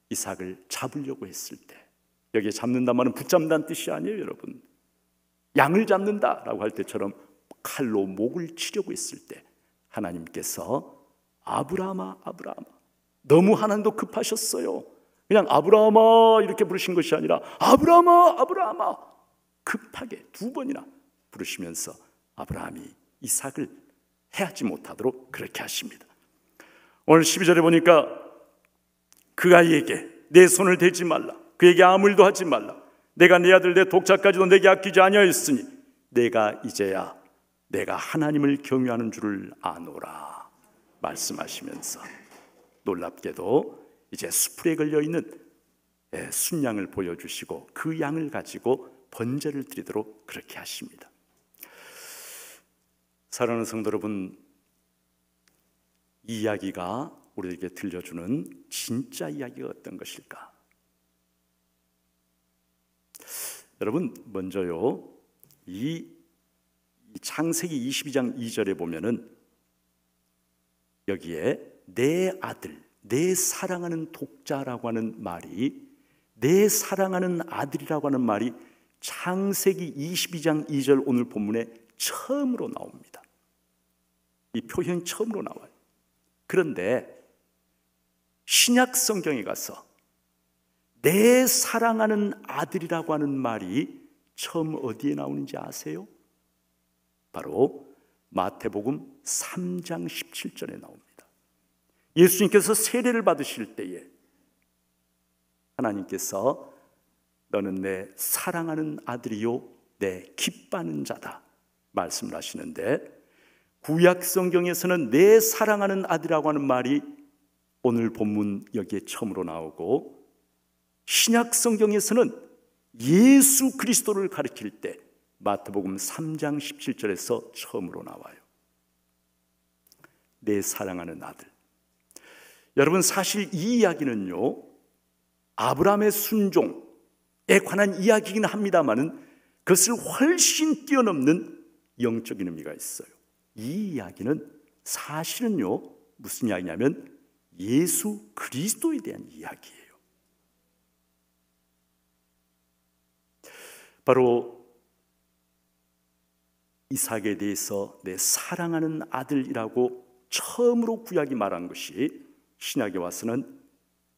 이삭을 잡으려고 했을 때, 여기에 잡는다 말은 붙잡는다는 뜻이 아니에요, 여러분. 양을 잡는다라고 할 때처럼 칼로 목을 치려고 했을 때 하나님께서 아브라함아, 아브라함아, 너무 하나님도 급하셨어요. 그냥 아브라함아 이렇게 부르신 것이 아니라 아브라함아, 아브라함아 급하게 2번이나 부르시면서 아브라함이 이삭을 해하지 못하도록 그렇게 하십니다. 오늘 12절에 보니까 그 아이에게 내 손을 대지 말라, 그에게 아무 일도 하지 말라, 내가 내 아들 내 독자까지도 내게 아끼지 아니하였으니 내가 이제야 내가 하나님을 경외하는 줄을 아노라 말씀하시면서 놀랍게도 이제 수풀에 걸려있는 순양을 보여주시고 그 양을 가지고 번제를 드리도록 그렇게 하십니다. 사랑하는 성도 여러분, 이 이야기가 우리에게 들려주는 진짜 이야기가 어떤 것일까? 여러분, 먼저요, 이 창세기 22장 2절에 보면은 여기에 내 아들, 내 사랑하는 독자라고 하는 말이, 내 사랑하는 아들이라고 하는 말이 창세기 22장 2절 오늘 본문에 처음으로 나옵니다. 이 표현이 처음으로 나와요. 그런데 신약 성경에 가서 내 사랑하는 아들이라고 하는 말이 처음 어디에 나오는지 아세요? 바로 마태복음 3장 17절에 나옵니다. 예수님께서 세례를 받으실 때에 하나님께서 너는 내 사랑하는 아들이요 내 기뻐하는 자다 말씀을 하시는데, 구약 성경에서는 내 사랑하는 아들이라고 하는 말이 오늘 본문 여기에 처음으로 나오고, 신약 성경에서는 예수 그리스도를 가리킬 때 마태복음 3장 17절에서 처음으로 나와요. 내 사랑하는 아들. 여러분, 사실 이 이야기는요, 아브라함의 순종에 관한 이야기이긴 합니다만은 그것을 훨씬 뛰어넘는 영적인 의미가 있어요. 이 이야기는 사실은요, 무슨 이야기냐면 예수 그리스도에 대한 이야기예요. 바로 이삭에 대해서 내 사랑하는 아들이라고 처음으로 구약이 말한 것이 신약에 와서는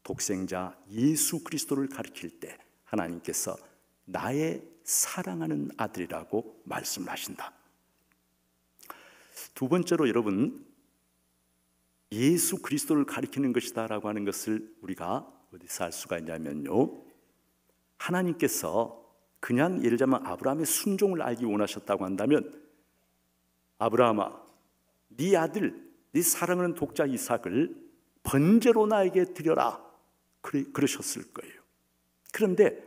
독생자 예수 그리스도를 가리킬 때 하나님께서 나의 사랑하는 아들이라고 말씀을 하신다. 두 번째로 여러분, 예수 그리스도를 가리키는 것이다 라고 하는 것을 우리가 어디서 알 수가 있냐면요, 하나님께서 그냥 예를 들자면 아브라함의 순종을 알기 원하셨다고 한다면, 아브라함아, 네 아들, 네 사랑하는 독자 이삭을 번제로 나에게 드려라, 그러셨을 거예요. 그런데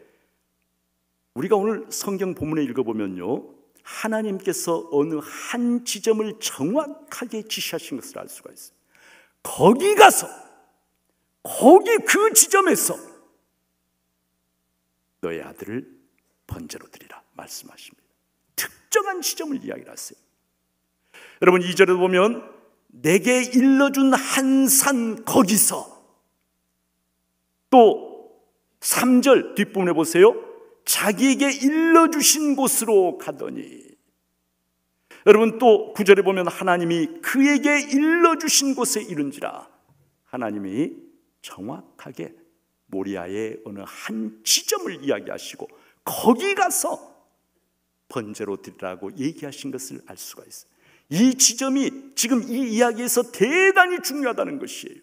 우리가 오늘 성경 본문에 읽어보면요, 하나님께서 어느 한 지점을 정확하게 지시하신 것을 알 수가 있어요. 거기 가서, 거기 그 지점에서 너의 아들을 번제로 드리라 말씀하십니다. 특정한 지점을 이야기하세요. 여러분, 2절에 보면 내게 일러준 한 산 거기서, 또 3절 뒷부분에 보세요. 자기에게 일러주신 곳으로 가더니, 여러분 또 9절에 보면 하나님이 그에게 일러주신 곳에 이른지라, 하나님이 정확하게 모리아의 어느 한 지점을 이야기하시고 거기 가서 번제로 드리라고 얘기하신 것을 알 수가 있어요. 이 지점이 지금 이 이야기에서 대단히 중요하다는 것이에요.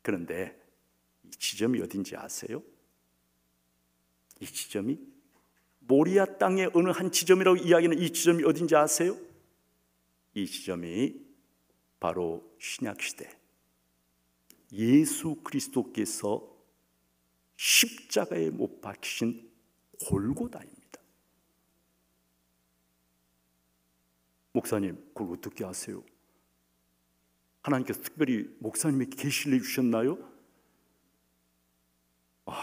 그런데 이 지점이 어딘지 아세요? 이 지점이 모리아 땅의 어느 한 지점이라고 이야기하는 이 지점이 어딘지 아세요? 이 지점이 바로 신약시대 예수 그리스도께서 십자가에 못 박히신 골고다입니다. 목사님, 그걸 어떻게 아세요? 하나님께서 특별히 목사님에게 계시를 주셨나요?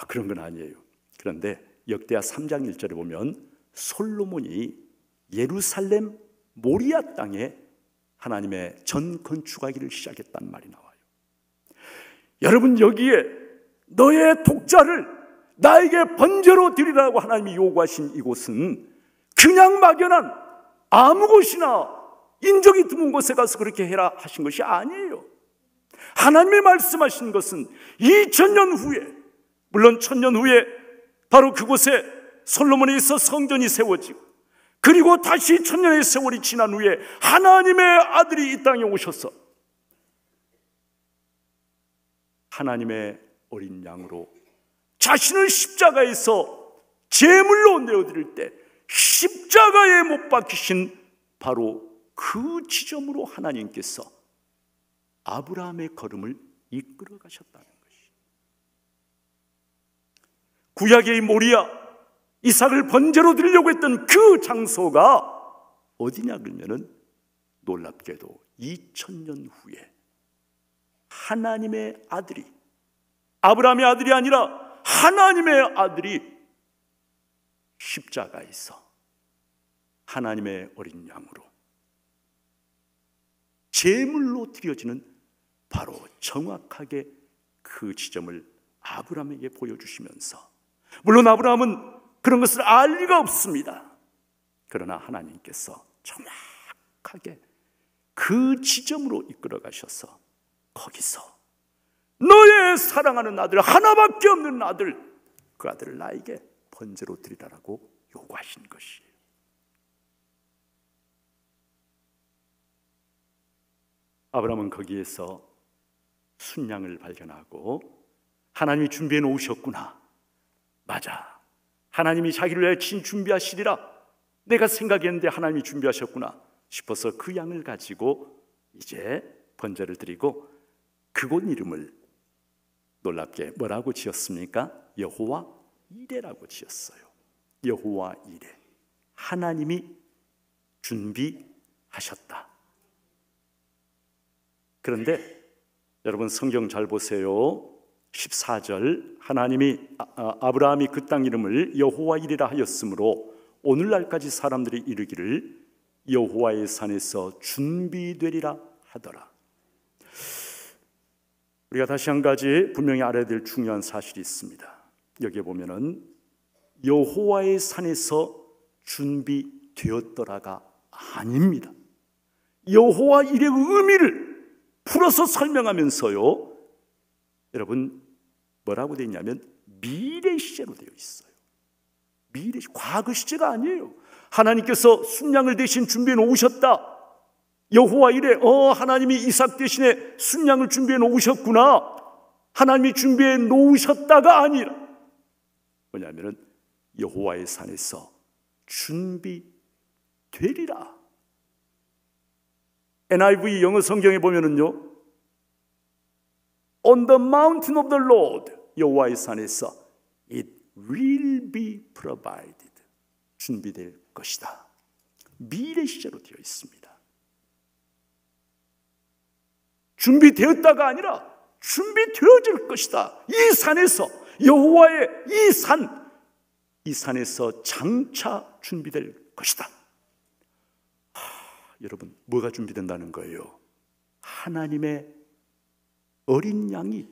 그런 건 아니에요. 그런데 역대하 3장 1절에 보면 솔로몬이 예루살렘 모리아 땅에 하나님의 전 건축하기를 시작했다는 말이 나와요. 여러분, 여기에 너의 독자를 나에게 번제로 드리라고 하나님이 요구하신 이곳은 그냥 막연한 아무 곳이나 인적이 드문 곳에 가서 그렇게 해라 하신 것이 아니에요. 하나님이 말씀하신 것은 2000년 후에, 물론 1000년 후에 바로 그곳에 솔로몬에 의해서 성전이 세워지고, 그리고 다시 1000년의 세월이 지난 후에 하나님의 아들이 이 땅에 오셔서 하나님의 어린 양으로 자신을 십자가에서 제물로 내어드릴 때 십자가에 못 박히신 바로 그 지점으로 하나님께서 아브라함의 걸음을 이끌어 가셨다는 것이. 구약의 모리아, 이삭을 번제로 드리려고 했던 그 장소가 어디냐 그러면은 놀랍게도 2000년 후에 하나님의 아들이, 아브라함의 아들이 아니라 하나님의 아들이 십자가에서 하나님의 어린 양으로 제물로 드려지는 바로 정확하게 그 지점을 아브라함에게 보여주시면서, 물론 아브라함은 그런 것을 알 리가 없습니다. 그러나 하나님께서 정확하게 그 지점으로 이끌어 가셔서 거기서 너의 사랑하는 아들, 하나밖에 없는 아들, 그 아들을 나에게 번제로 드리라라고 요구하신 것이에요. 아브라함은 거기에서 순양을 발견하고 하나님이 준비해 놓으셨구나. 맞아. 하나님이 자기를 위해 친 준비하시리라. 내가 생각했는데 하나님이 준비하셨구나 싶어서 그 양을 가지고 이제 번제를 드리고 그곳 이름을 놀랍게 뭐라고 지었습니까? 여호와 이레라고 지었어요. 여호와 이레. 하나님이 준비하셨다. 그런데 여러분 성경 잘 보세요. 14절 하나님이 아브라함이 그 땅 이름을 여호와 이레라 하였으므로 오늘날까지 사람들이 이르기를 여호와의 산에서 준비되리라 하더라. 우리가 다시 한 가지 분명히 알아야 될 중요한 사실이 있습니다. 여기에 보면은 여호와의 산에서 준비되었더라가 아닙니다. 여호와 이레의 의미를 풀어서 설명하면서요, 여러분 뭐라고 되어 있냐면 미래 시제로 되어 있어요. 미래 시제, 과거 시제가 아니에요. 하나님께서 순양을 대신 준비해 놓으셨다. 여호와 이레, 하나님이 이삭 대신에 순양을 준비해 놓으셨구나. 하나님이 준비해 놓으셨다가 아니라 뭐냐면은 여호와의 산에서 준비되리라. NIV 영어 성경에 보면은요, On the mountain of the Lord, 여호와의 산에서 it will be provided, 준비될 것이다. 미래 시제로 되어 있습니다. 준비되었다가 아니라 준비되어질 것이다. 이 산에서, 여호와의 이 산에서 장차 준비될 것이다. 여러분 뭐가 준비된다는 거예요? 하나님의 어린 양이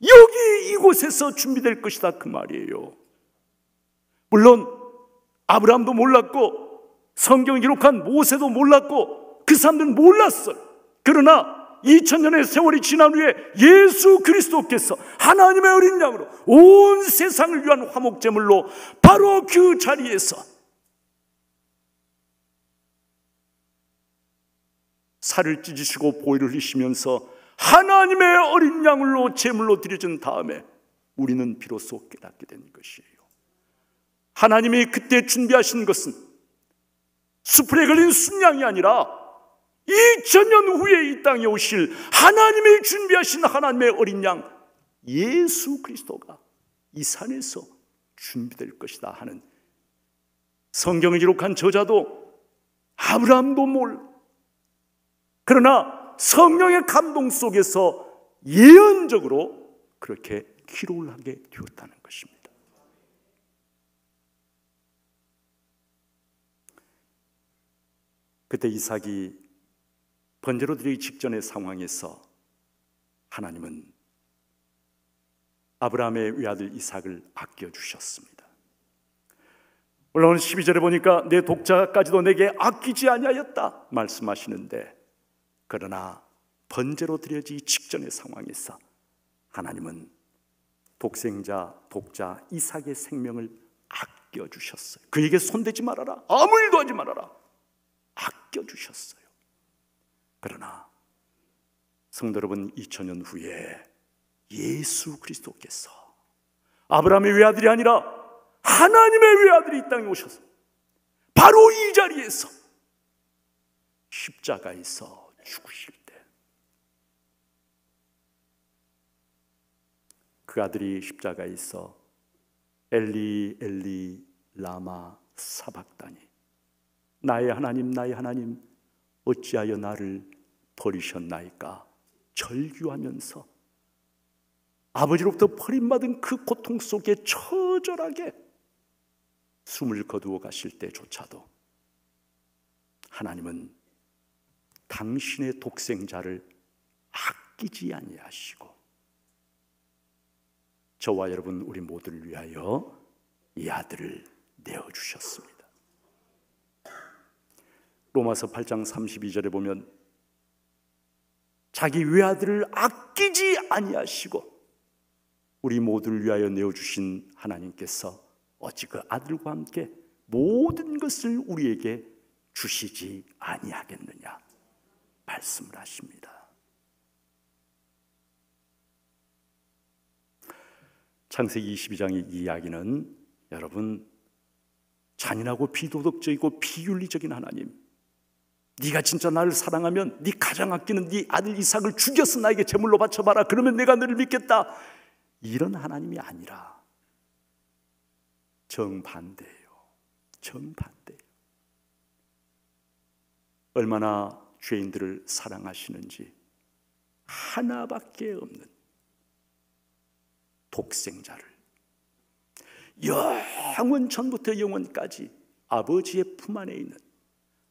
여기 이곳에서 준비될 것이다 그 말이에요. 물론 아브라함도 몰랐고 성경을 기록한 모세도 몰랐고 그 사람들은 몰랐어요. 그러나 2000년의 세월이 지난 후에 예수 그리스도께서 하나님의 어린 양으로 온 세상을 위한 화목제물로 바로 그 자리에서 살을 찢으시고 보혈을 흘리시면서 하나님의 어린 양으로 제물로 드려진 다음에 우리는 비로소 깨닫게 된 것이에요. 하나님이 그때 준비하신 것은 수풀에 걸린 순양이 아니라 2000년 후에 이 땅에 오실 하나님이 준비하신 하나님의 어린 양 예수 그리스도가 이 산에서 준비될 것이다 하는, 성경을 기록한 저자도 아브라함도 몰라. 그러나 성령의 감동 속에서 예언적으로 그렇게 기록을 하게 되었다는 것입니다. 그때 이삭이 번제로 드리기 직전의 상황에서 하나님은 아브라함의 외아들 이삭을 아껴주셨습니다. 물론 12절에 보니까 내 독자까지도 내게 아끼지 아니하였다 말씀하시는데, 그러나 번제로 드려지기 직전의 상황에서 하나님은 독자 이삭의 생명을 아껴주셨어요. 그에게 손대지 말아라, 아무 일도 하지 말아라, 아껴주셨어요. 그러나 성도 여러분, 2000년 후에 예수 그리스도께서 아브라함의 외아들이 아니라 하나님의 외아들이 이 땅에 오셔서 바로 이 자리에서 십자가에서 죽으실 때 그 아들이 십자가에서 엘리 엘리 라마 사박다니, 나의 하나님 나의 하나님 어찌하여 나를 버리셨나이까 절규하면서 아버지로부터 버림받은 그 고통 속에 처절하게 숨을 거두어 가실 때조차도 하나님은 당신의 독생자를 아끼지 아니하시고 저와 여러분 우리 모두를 위하여 이 아들을 내어주셨습니다. 로마서 8장 32절에 보면 자기 외아들을 아끼지 아니하시고 우리 모두를 위하여 내어주신 하나님께서 어찌 그 아들과 함께 모든 것을 우리에게 주시지 아니하겠느냐 말씀을 하십니다. 창세기 22장의 이 이야기는 여러분 잔인하고 비도덕적이고 비윤리적인 하나님, 네가 진짜 나를 사랑하면 네 가장 아끼는 네 아들 이삭을 죽여서 나에게 제물로 바쳐봐라, 그러면 내가 너를 믿겠다, 이런 하나님이 아니라 정반대예요. 정반대예요. 얼마나 죄인들을 사랑하시는지 하나밖에 없는 독생자를 영원 전부터 영원까지 아버지의 품 안에 있는,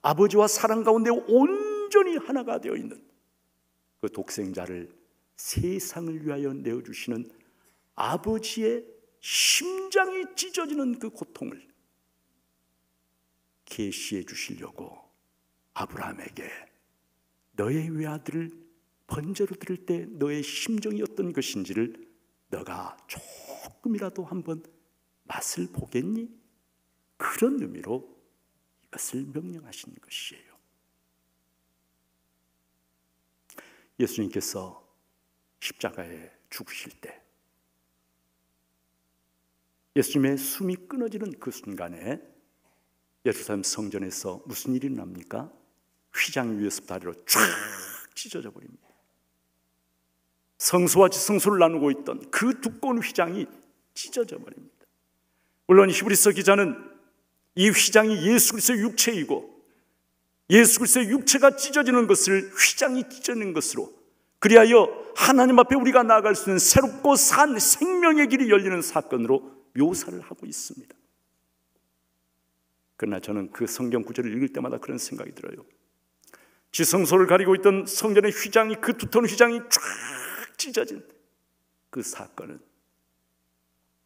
아버지와 사랑 가운데 온전히 하나가 되어 있는 그 독생자를 세상을 위하여 내어주시는 아버지의 심장이 찢어지는 그 고통을 계시해 주시려고 아브라함에게 너의 외아들을 번제로 드릴 때 너의 심정이 어떤 것인지를 너가 조금이라도 한번 맛을 보겠니? 그런 의미로 이것을 명령하신 것이에요. 예수님께서 십자가에 죽으실 때 예수님의 숨이 끊어지는 그 순간에 예루살렘 성전에서 무슨 일이 일어납니까? 휘장 위에서부터 아래로 쫙 찢어져 버립니다. 성소와 지성소를 나누고 있던 그 두꺼운 휘장이 찢어져 버립니다. 물론 히브리서 기자는 이 휘장이 예수 그리스도의 육체이고 예수 그리스도의 육체가 찢어지는 것을 휘장이 찢어지는 것으로, 그리하여 하나님 앞에 우리가 나아갈 수 있는 새롭고 산 생명의 길이 열리는 사건으로 묘사를 하고 있습니다. 그러나 저는 그 성경 구절을 읽을 때마다 그런 생각이 들어요. 지성소를 가리고 있던 성전의 휘장이, 그 두터운 휘장이 쫙 찢어진 그 사건은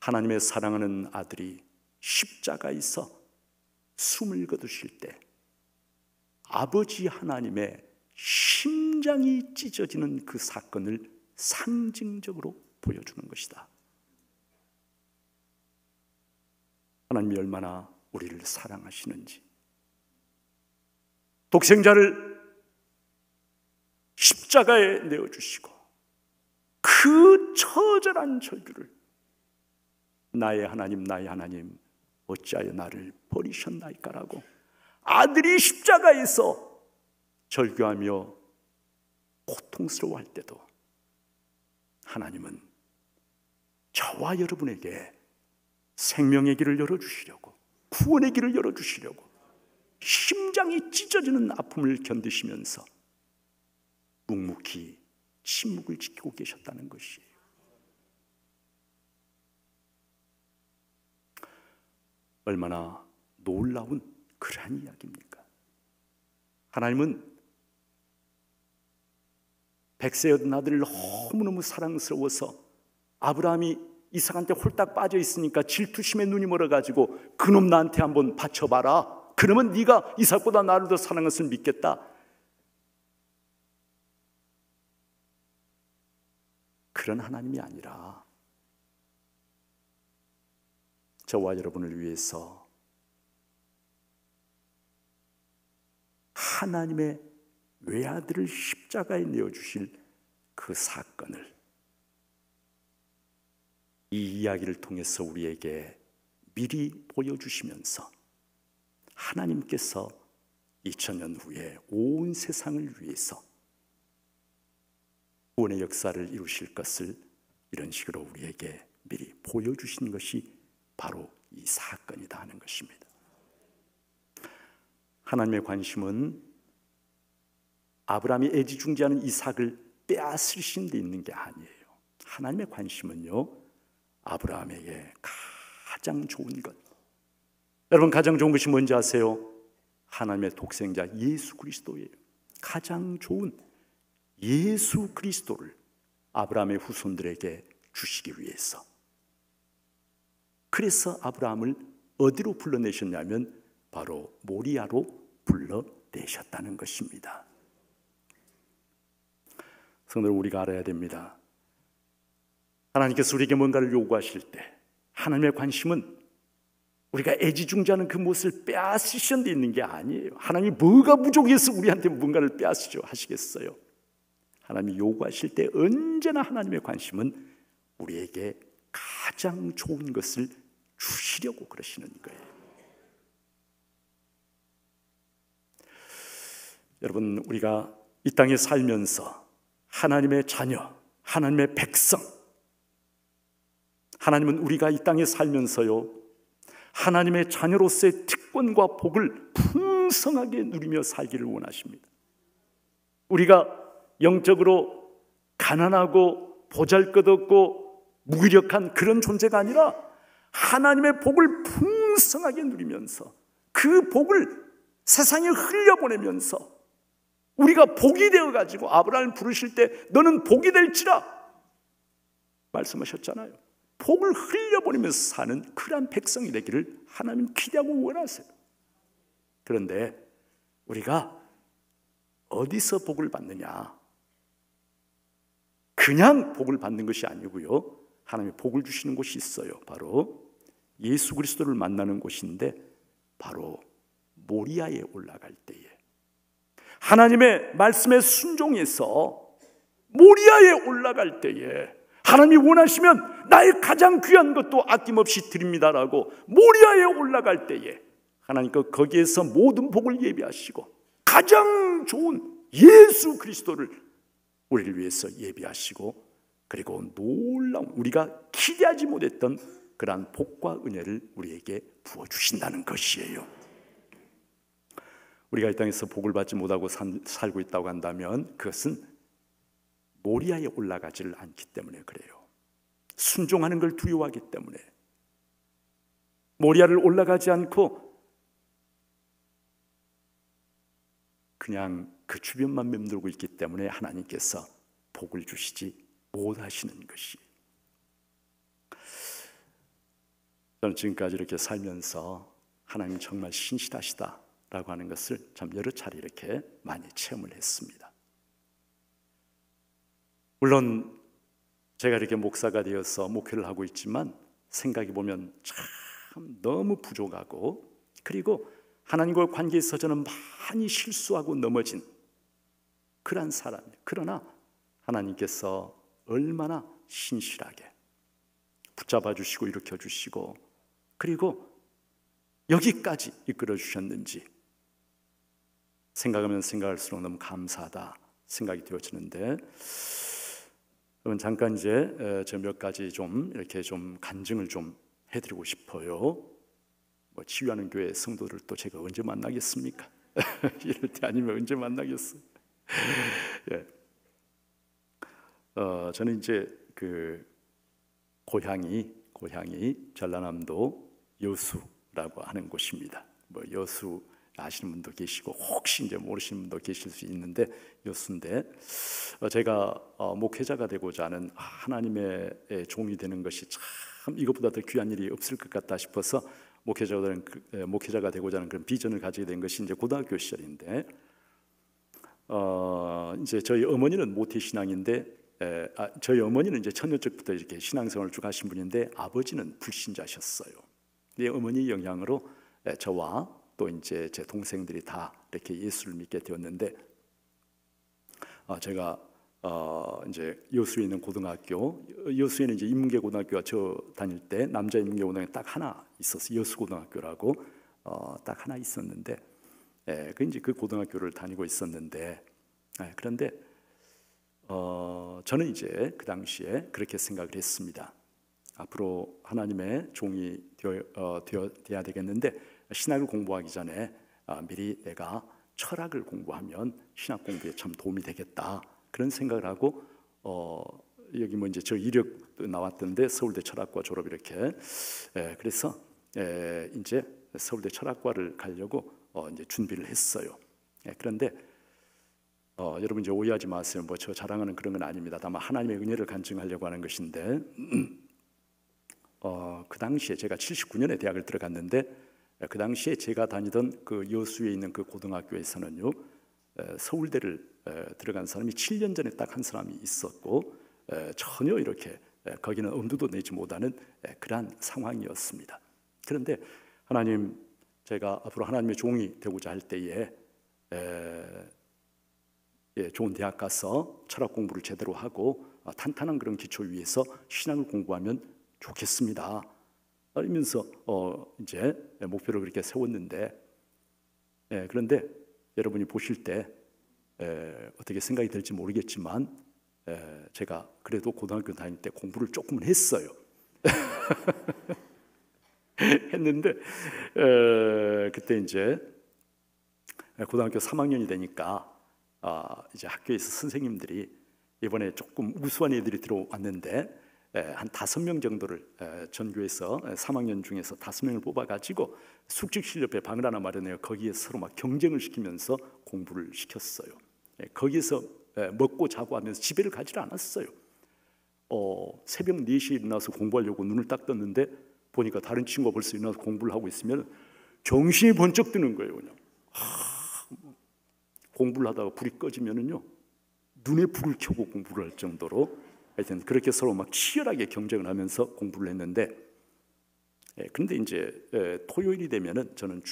하나님의 사랑하는 아들이 십자가에서 숨을 거두실 때 아버지 하나님의 심장이 찢어지는 그 사건을 상징적으로 보여주는 것이다. 하나님이 얼마나 우리를 사랑하시는지, 독생자를 십자가에 내어주시고 그 처절한 절규를 나의 하나님 나의 하나님 어찌하여 나를 버리셨나이까라고 아들이 십자가에서 절규하며 고통스러워할 때도 하나님은 저와 여러분에게 생명의 길을 열어주시려고, 구원의 길을 열어주시려고 심장이 찢어지는 아픔을 견디시면서 묵묵히 침묵을 지키고 계셨다는 것이에요. 얼마나 놀라운 그러한 이야기입니까? 하나님은 백세의 얻은 아들을 너무너무 사랑스러워서 아브라함이 이삭한테 홀딱 빠져 있으니까 질투심에 눈이 멀어가지고 그놈 나한테 한번 바쳐봐라, 그러면 네가 이삭보다 나를 더 사랑하는 것을 믿겠다, 그런 하나님이 아니라 저와 여러분을 위해서 하나님의 외아들을 십자가에 내어주실 그 사건을 이 이야기를 통해서 우리에게 미리 보여주시면서 하나님께서 2000년 후에 온 세상을 위해서 구원의 역사를 이루실 것을 이런 식으로 우리에게 미리 보여주신 것이 바로 이 사건이다 하는 것입니다. 하나님의 관심은 아브라함이 애지중지하는 이삭을 빼앗으신 데 있는 게 아니에요. 하나님의 관심은요, 아브라함에게 가장 좋은 것, 여러분 가장 좋은 것이 뭔지 아세요? 하나님의 독생자 예수 그리스도예요. 가장 좋은 예수 그리스도를 아브라함의 후손들에게 주시기 위해서. 그래서 아브라함을 어디로 불러내셨냐면 바로 모리아로 불러내셨다는 것입니다. 성도들, 우리가 알아야 됩니다. 하나님께서 우리에게 뭔가를 요구하실 때 하나님의 관심은 우리가 애지중지하는 그 무엇을 빼앗으신 데 있는 게 아니에요. 하나님이 뭐가 부족해서 우리한테 뭔가를 빼앗으려 하시겠어요? 하나님이 요구하실 때 언제나 하나님의 관심은 우리에게 가장 좋은 것을 주시려고 그러시는 거예요. 여러분, 우리가 이 땅에 살면서 하나님의 자녀, 하나님의 백성, 하나님은 우리가 이 땅에 살면서요, 하나님의 자녀로서의 특권과 복을 풍성하게 누리며 살기를 원하십니다. 우리가 영적으로 가난하고 보잘것없고 무기력한 그런 존재가 아니라 하나님의 복을 풍성하게 누리면서 그 복을 세상에 흘려보내면서 우리가 복이 되어가지고 아브라함을 부르실 때 너는 복이 될지라 말씀하셨잖아요. 복을 흘려보내면서 사는 그러한 백성이 되기를 하나님 기대하고 원하세요. 그런데 우리가 어디서 복을 받느냐? 그냥 복을 받는 것이 아니고요, 하나님이 복을 주시는 곳이 있어요. 바로 예수 그리스도를 만나는 곳인데 바로 모리아에 올라갈 때에 하나님의 말씀에 순종해서 모리아에 올라갈 때에 하나님이 원하시면 나의 가장 귀한 것도 아낌없이 드립니다라고 모리아에 올라갈 때에 하나님께서 거기에서 모든 복을 예비하시고 가장 좋은 예수 그리스도를 우리를 위해서 예비하시고 그리고 놀라운 우리가 기대하지 못했던 그러한 복과 은혜를 우리에게 부어주신다는 것이에요. 우리가 이 땅에서 복을 받지 못하고 살고 있다고 한다면 그것은 모리아에 올라가지를 않기 때문에 그래요. 순종하는 걸 두려워하기 때문에 모리아를 올라가지 않고 그냥 그 주변만 맴돌고 있기 때문에 하나님께서 복을 주시지 못하시는 것이. 저는 지금까지 이렇게 살면서 하나님 정말 신실하시다라고 하는 것을 참 여러 차례 이렇게 많이 체험을 했습니다. 물론 제가 이렇게 목사가 되어서 목회를 하고 있지만 생각해 보면 참 너무 부족하고 그리고 하나님과의 관계에서 저는 많이 실수하고 넘어진 그런 사람이에요. 그러나 하나님께서 얼마나 신실하게 붙잡아 주시고 일으켜 주시고 그리고 여기까지 이끌어 주셨는지 생각하면 생각할수록 너무 감사하다 생각이 되어지는데, 여러분 잠깐 이제 저 몇 가지 좀 이렇게 좀 간증을 좀 해드리고 싶어요. 뭐 치유하는 교회 성도들 또 제가 언제 만나겠습니까? 이럴 때 아니면 언제 만나겠어요? 예. 저는 이제 그 고향이 전라남도 여수라고 하는 곳입니다. 뭐 여수 아시는 분도 계시고 혹시 이제 모르시는 분도 계실 수 있는데 여수인데 제가 목회자가 되고자 하는 하나님의 종이 되는 것이 참 이것보다 더 귀한 일이 없을 것 같다 싶어서 목회자가 되고자 하는 그런 비전을 가지게 된 것이 이제 고등학교 시절인데 이제 저희 어머니는 모태 신앙인데 저희 어머니는 이제 처녀적부터 이렇게 신앙생활을 쭉 하신 분인데 아버지는 불신자셨어요. 이 어머니 영향으로 저와 또 이제 제 동생들이 다 이렇게 예수를 믿게 되었는데 제가 이제 여수에 있는 고등학교, 여수에는 이제 인문계 고등학교가 저 다닐 때 남자 인문계 고등학교 딱 하나 있었어요. 여수 고등학교라고 딱 하나 있었는데, 그 이제 그 고등학교를 다니고 있었는데, 그런데 저는 이제 그 당시에 그렇게 생각을 했습니다. 앞으로 하나님의 종이 되어야 되겠는데 신학을 공부하기 전에 미리 내가 철학을 공부하면 신학 공부에 참 도움이 되겠다, 그런 생각을 하고 여기 뭐 이제 저 이력도 나왔던데 서울대 철학과 졸업 이렇게 그래서 이제 서울대 철학과를 가려고 이제 준비를 했어요. 그런데 여러분 이제 오해하지 마세요. 뭐 저 자랑하는 그런 건 아닙니다. 다만 하나님의 은혜를 간증하려고 하는 것인데 그 당시에 제가 79년에 대학을 들어갔는데 그 당시에 제가 다니던 그 여수에 있는 그 고등학교에서는요, 서울대를 들어간 사람이 7년 전에 딱 한 사람이 있었고 전혀 이렇게 거기는 엄두도 내지 못하는 그러한 상황이었습니다. 그런데 하나님, 제가 앞으로 하나님의 종이 되고자 할 때에 좋은 대학 가서 철학 공부를 제대로 하고 탄탄한 그런 기초 위에서 신학을 공부하면 좋겠습니다. 이러면서 이제 목표를 그렇게 세웠는데, 그런데 여러분이 보실 때 어떻게 생각이 될지 모르겠지만 제가 그래도 고등학교 다닐 때 공부를 조금은 했어요. 했는데 그때 이제 고등학교 3학년이 되니까 이제 학교에서 선생님들이 이번에 조금 우수한 애들이 들어왔는데 한 5명 정도를 전교에서 3학년 중에서 5명을 뽑아가지고 숙직실옆에 방을 하나 마련해요. 거기에 서로 막 경쟁을 시키면서 공부를 시켰어요. 거기에서 먹고 자고 하면서 집에를 가지를 않았어요. 새벽 4시에 일어나서 공부하려고 눈을 딱 떴는데 보니까 다른 친구가 벌써 일어나서 공부를 하고 있으면 정신이 번쩍 드는 거예요. 그냥 공부를 하다가 불이 꺼지면은요, 눈에 불을 켜고 공부를 할 정도로 하여튼 그렇게 서로 막 치열하게 경쟁을 하면서 공부를 했는데, 그런데 이제 토요일이 되면은 저는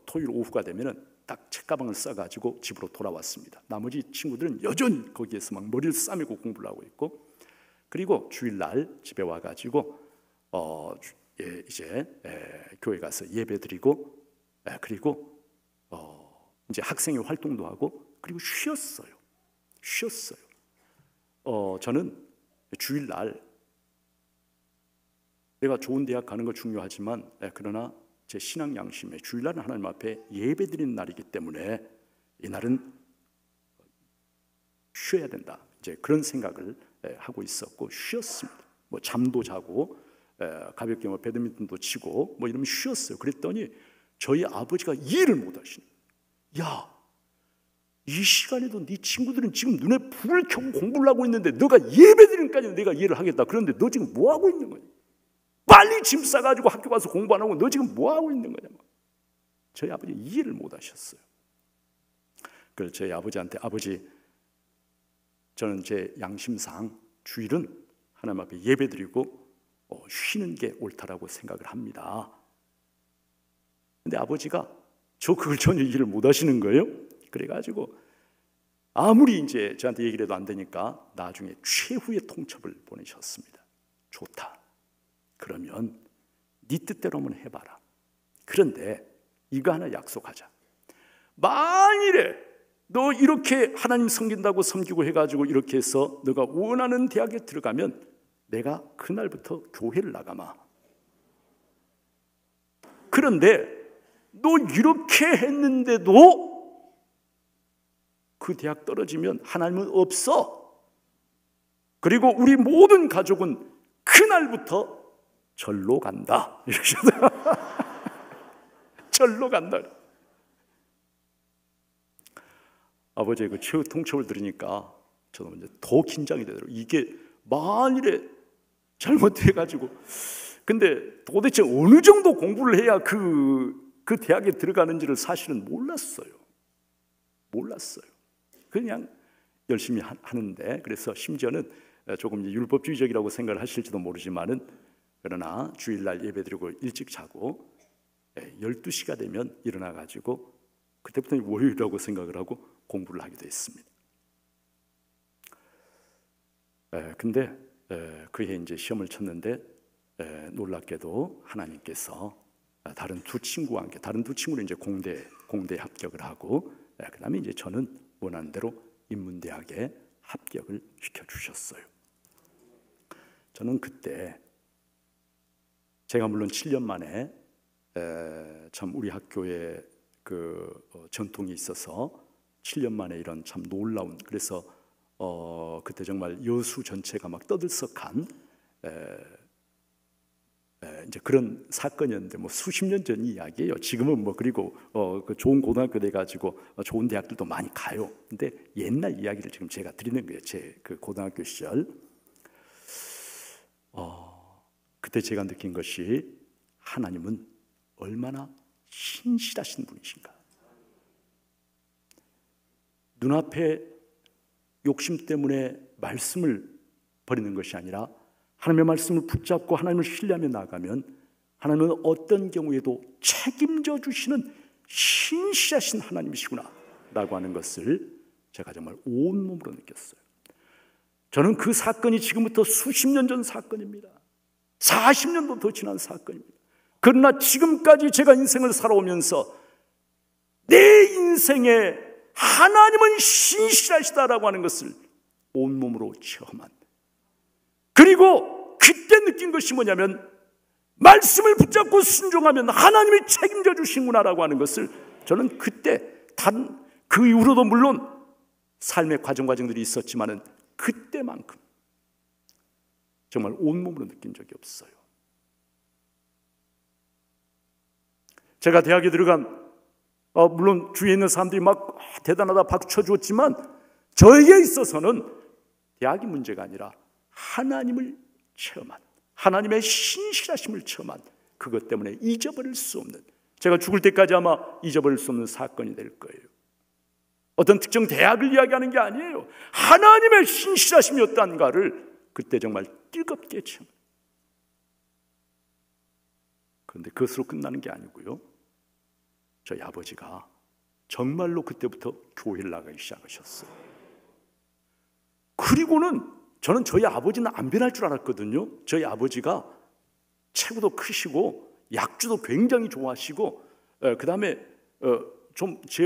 토요일 오후가 되면은 딱 책가방을 싸가지고 집으로 돌아왔습니다. 나머지 친구들은 여전히 거기에서 막 머리를 싸매고 공부를 하고 있고, 그리고 주일날 집에 와가지고 이제 교회 가서 예배드리고, 그리고 이제 학생회 활동도 하고, 그리고 쉬었어요. 저는 주일날 내가 좋은 대학 가는 거 중요하지만 그러나 제 신앙 양심에 주일날은 하나님 앞에 예배드리는 날이기 때문에 이 날은 쉬어야 된다, 이제 그런 생각을 하고 있었고 쉬었습니다. 뭐 잠도 자고 가볍게 뭐 배드민턴도 치고 뭐 이러면 쉬었어요. 그랬더니 저희 아버지가 이해를 못 하시는, 야, 이 시간에도 네 친구들은 지금 눈에 불을 켜고 공부를 하고 있는데 너가 예배드리는까지는 내가 이해를 하겠다. 그런데 너 지금 뭐 하고 있는 거냐? 빨리 짐 싸가지고 학교 가서 공부 안 하고 너 지금 뭐 하고 있는 거냐? 저희 아버지 이해를 못 하셨어요. 그래서 저희 아버지한테, 아버지, 저는 제 양심상 주일은 하나님 앞에 예배드리고 쉬는 게 옳다라고 생각을 합니다. 근데 아버지가 그걸 전혀 이해를 못 하시는 거예요. 그래가지고 아무리 이제 저한테 얘기를 해도 안 되니까 나중에 최후의 통첩을 보내셨습니다. 좋다, 그러면 네 뜻대로 한번 해봐라. 그런데 이거 하나 약속하자. 만일에 너 이렇게 하나님 섬긴다고 섬기고 해가지고 이렇게 해서 너가 원하는 대학에 들어가면 내가 그날부터 교회를 나가마. 그런데 너 이렇게 했는데도 그 대학 떨어지면 하나님은 없어. 그리고 우리 모든 가족은 그날부터 절로 간다. 이러셨어요. 절로 간다. 아버지의 그 최후 통첩을 들으니까 저도 이제 더 긴장이 되더라고요. 이게 만일에 잘못해가지고, 근데 도대체 어느 정도 공부를 해야 그 대학에 들어가는지를 사실은 몰랐어요. 그냥 열심히 하는데, 그래서 심지어는 조금 율법주의적이라고 생각을 하실지도 모르지만은, 그러나 주일날 예배드리고 일찍 자고 12시가 되면 일어나가지고 그때부터 월요일이라고 생각을 하고 공부를 하기도 했습니다. 근데 그해 이제 시험을 쳤는데 놀랍게도 하나님께서 다른 두 친구는 이제 공대에 합격을 하고 그다음에 이제 저는 원하는 대로 인문대학에 합격을 시켜주셨어요. 저는 그때 제가 물론 7년 만에 참 우리 학교에 그 전통이 있어서 7년 만에 이런 참 놀라운, 그래서 그때 정말 여수 전체가 막 떠들썩한 이제 그런 사건이었는데 뭐 수십 년 전 이야기예요. 지금은 뭐 그리고 그 좋은 고등학교 돼 가지고 좋은 대학들도 많이 가요. 근데 옛날 이야기를 지금 제가 드리는 거예요. 제 그 고등학교 시절. 그때 제가 느낀 것이 하나님은 얼마나 신실하신 분이신가. 눈앞에 욕심 때문에 말씀을 버리는 것이 아니라 하나님의 말씀을 붙잡고 하나님을 신뢰하며 나가면 하나님은 어떤 경우에도 책임져 주시는 신실하신 하나님이시구나 라고 하는 것을 제가 정말 온몸으로 느꼈어요. 저는 그 사건이 지금부터 수십 년 전 사건입니다. 40년도 더 지난 사건입니다. 그러나 지금까지 제가 인생을 살아오면서 내 인생에 하나님은 신실하시다라고 하는 것을 온몸으로 체험한, 그리고 그때 느낀 것이 뭐냐면 말씀을 붙잡고 순종하면 하나님이 책임져 주시구나라고 하는 것을 저는 그때 그 이후로도 물론 삶의 과정들이 있었지만은 그때만큼 정말 온몸으로 느낀 적이 없어요. 제가 대학에 들어간 물론 주위에 있는 사람들이 막 대단하다 박수 쳐주었지만 저에게 있어서는 대학이 문제가 아니라 하나님을 체험한, 하나님의 신실하심을 체험한, 그것 때문에 잊어버릴 수 없는, 제가 죽을 때까지 아마 잊어버릴 수 없는 사건이 될 거예요. 어떤 특정 대학을 이야기하는 게 아니에요. 하나님의 신실하심이었다는가를 그때 정말 뜨겁게 체험. 그런데 그것으로 끝나는 게 아니고요, 저희 아버지가 정말로 그때부터 교회를 나가기 시작하셨어요. 그리고는 저는 저희 아버지는 안 변할 줄 알았거든요. 저희 아버지가 체구도 크시고 약주도 굉장히 좋아하시고, 그 다음에 좀 제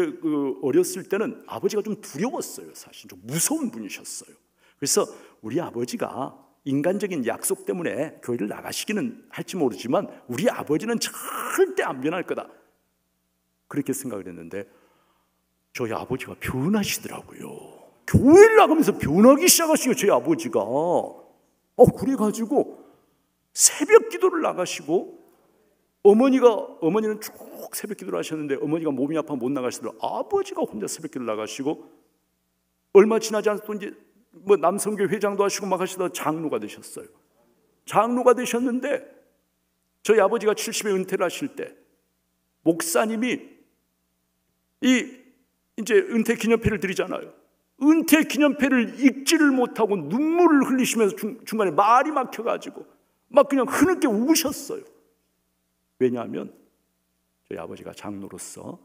어렸을 때는 아버지가 좀 두려웠어요. 사실 좀 무서운 분이셨어요. 그래서 우리 아버지가 인간적인 약속 때문에 교회를 나가시기는 할지 모르지만 우리 아버지는 절대 안 변할 거다, 그렇게 생각을 했는데 저희 아버지가 변하시더라고요. 교회를 나가면서 변하기 시작하시고 저희 아버지가 그래가지고 새벽 기도를 나가시고, 어머니는 쭉 새벽 기도를 하셨는데 어머니가 몸이 아파 못 나가시더라고요. 아버지가 혼자 새벽 기도를 나가시고 얼마 지나지 않아서 또 이제 뭐 남성교 회장도 하시고 막 하시다가 장로가 되셨어요. 장로가 되셨는데 저희 아버지가 70에 은퇴를 하실 때 목사님이 이제 은퇴 기념회를 드리잖아요. 은퇴 기념회를 읽지를 못하고 눈물을 흘리시면서 중간에 말이 막혀가지고 막 그냥 흐느껴 우셨어요. 왜냐하면 저희 아버지가 장로로서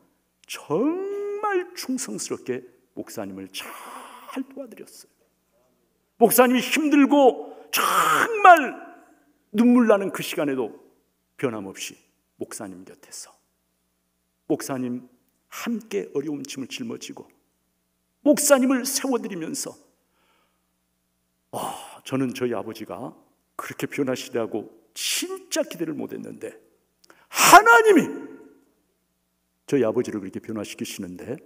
정말 충성스럽게 목사님을 잘 도와드렸어요. 목사님이 힘들고 정말 눈물 나는 그 시간에도 변함없이 목사님 곁에서 목사님 함께 어려운 짐을 짊어지고 목사님을 세워드리면서 저는 저희 아버지가 그렇게 변하시다고 진짜 기대를 못했는데 하나님이 저희 아버지를 그렇게 변화시키시는데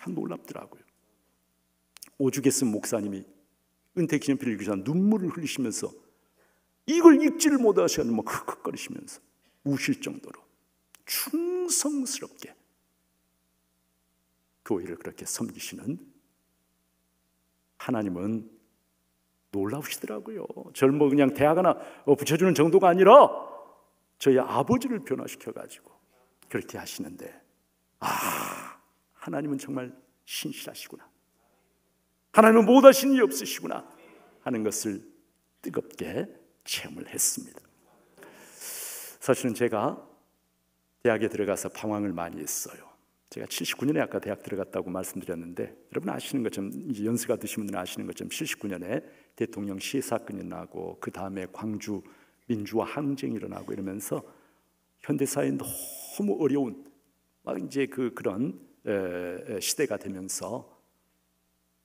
놀랍더라고요. 오죽했으면 목사님이 은퇴 기념회를 읽기 전에 눈물을 흘리시면서 이걸 읽지를 못하시는 막 흑흑거리시면서 우실 정도로 충성스럽게 교회를 그렇게 섬기시는 하나님은 놀라우시더라고요. 저를 뭐 그냥 대학 하나 붙여주는 정도가 아니라 저희 아버지를 변화시켜가지고 그렇게 하시는데 하나님은 정말 신실하시구나, 하나님은 못하시는 일 없으시구나 하는 것을 뜨겁게 체험을 했습니다. 사실은 제가 대학에 들어가서 방황을 많이 했어요. 제가 79년에 아까 대학 들어갔다고 말씀드렸는데 여러분 아시는 것처럼 이제 연세가 드신 분들은 아시는 것처럼 79년에 대통령 시해 사건이 나고 그 다음에 광주 민주화 항쟁이 일어나고 이러면서 현대 사회에 너무 어려운 막 이제 그런 시대가 되면서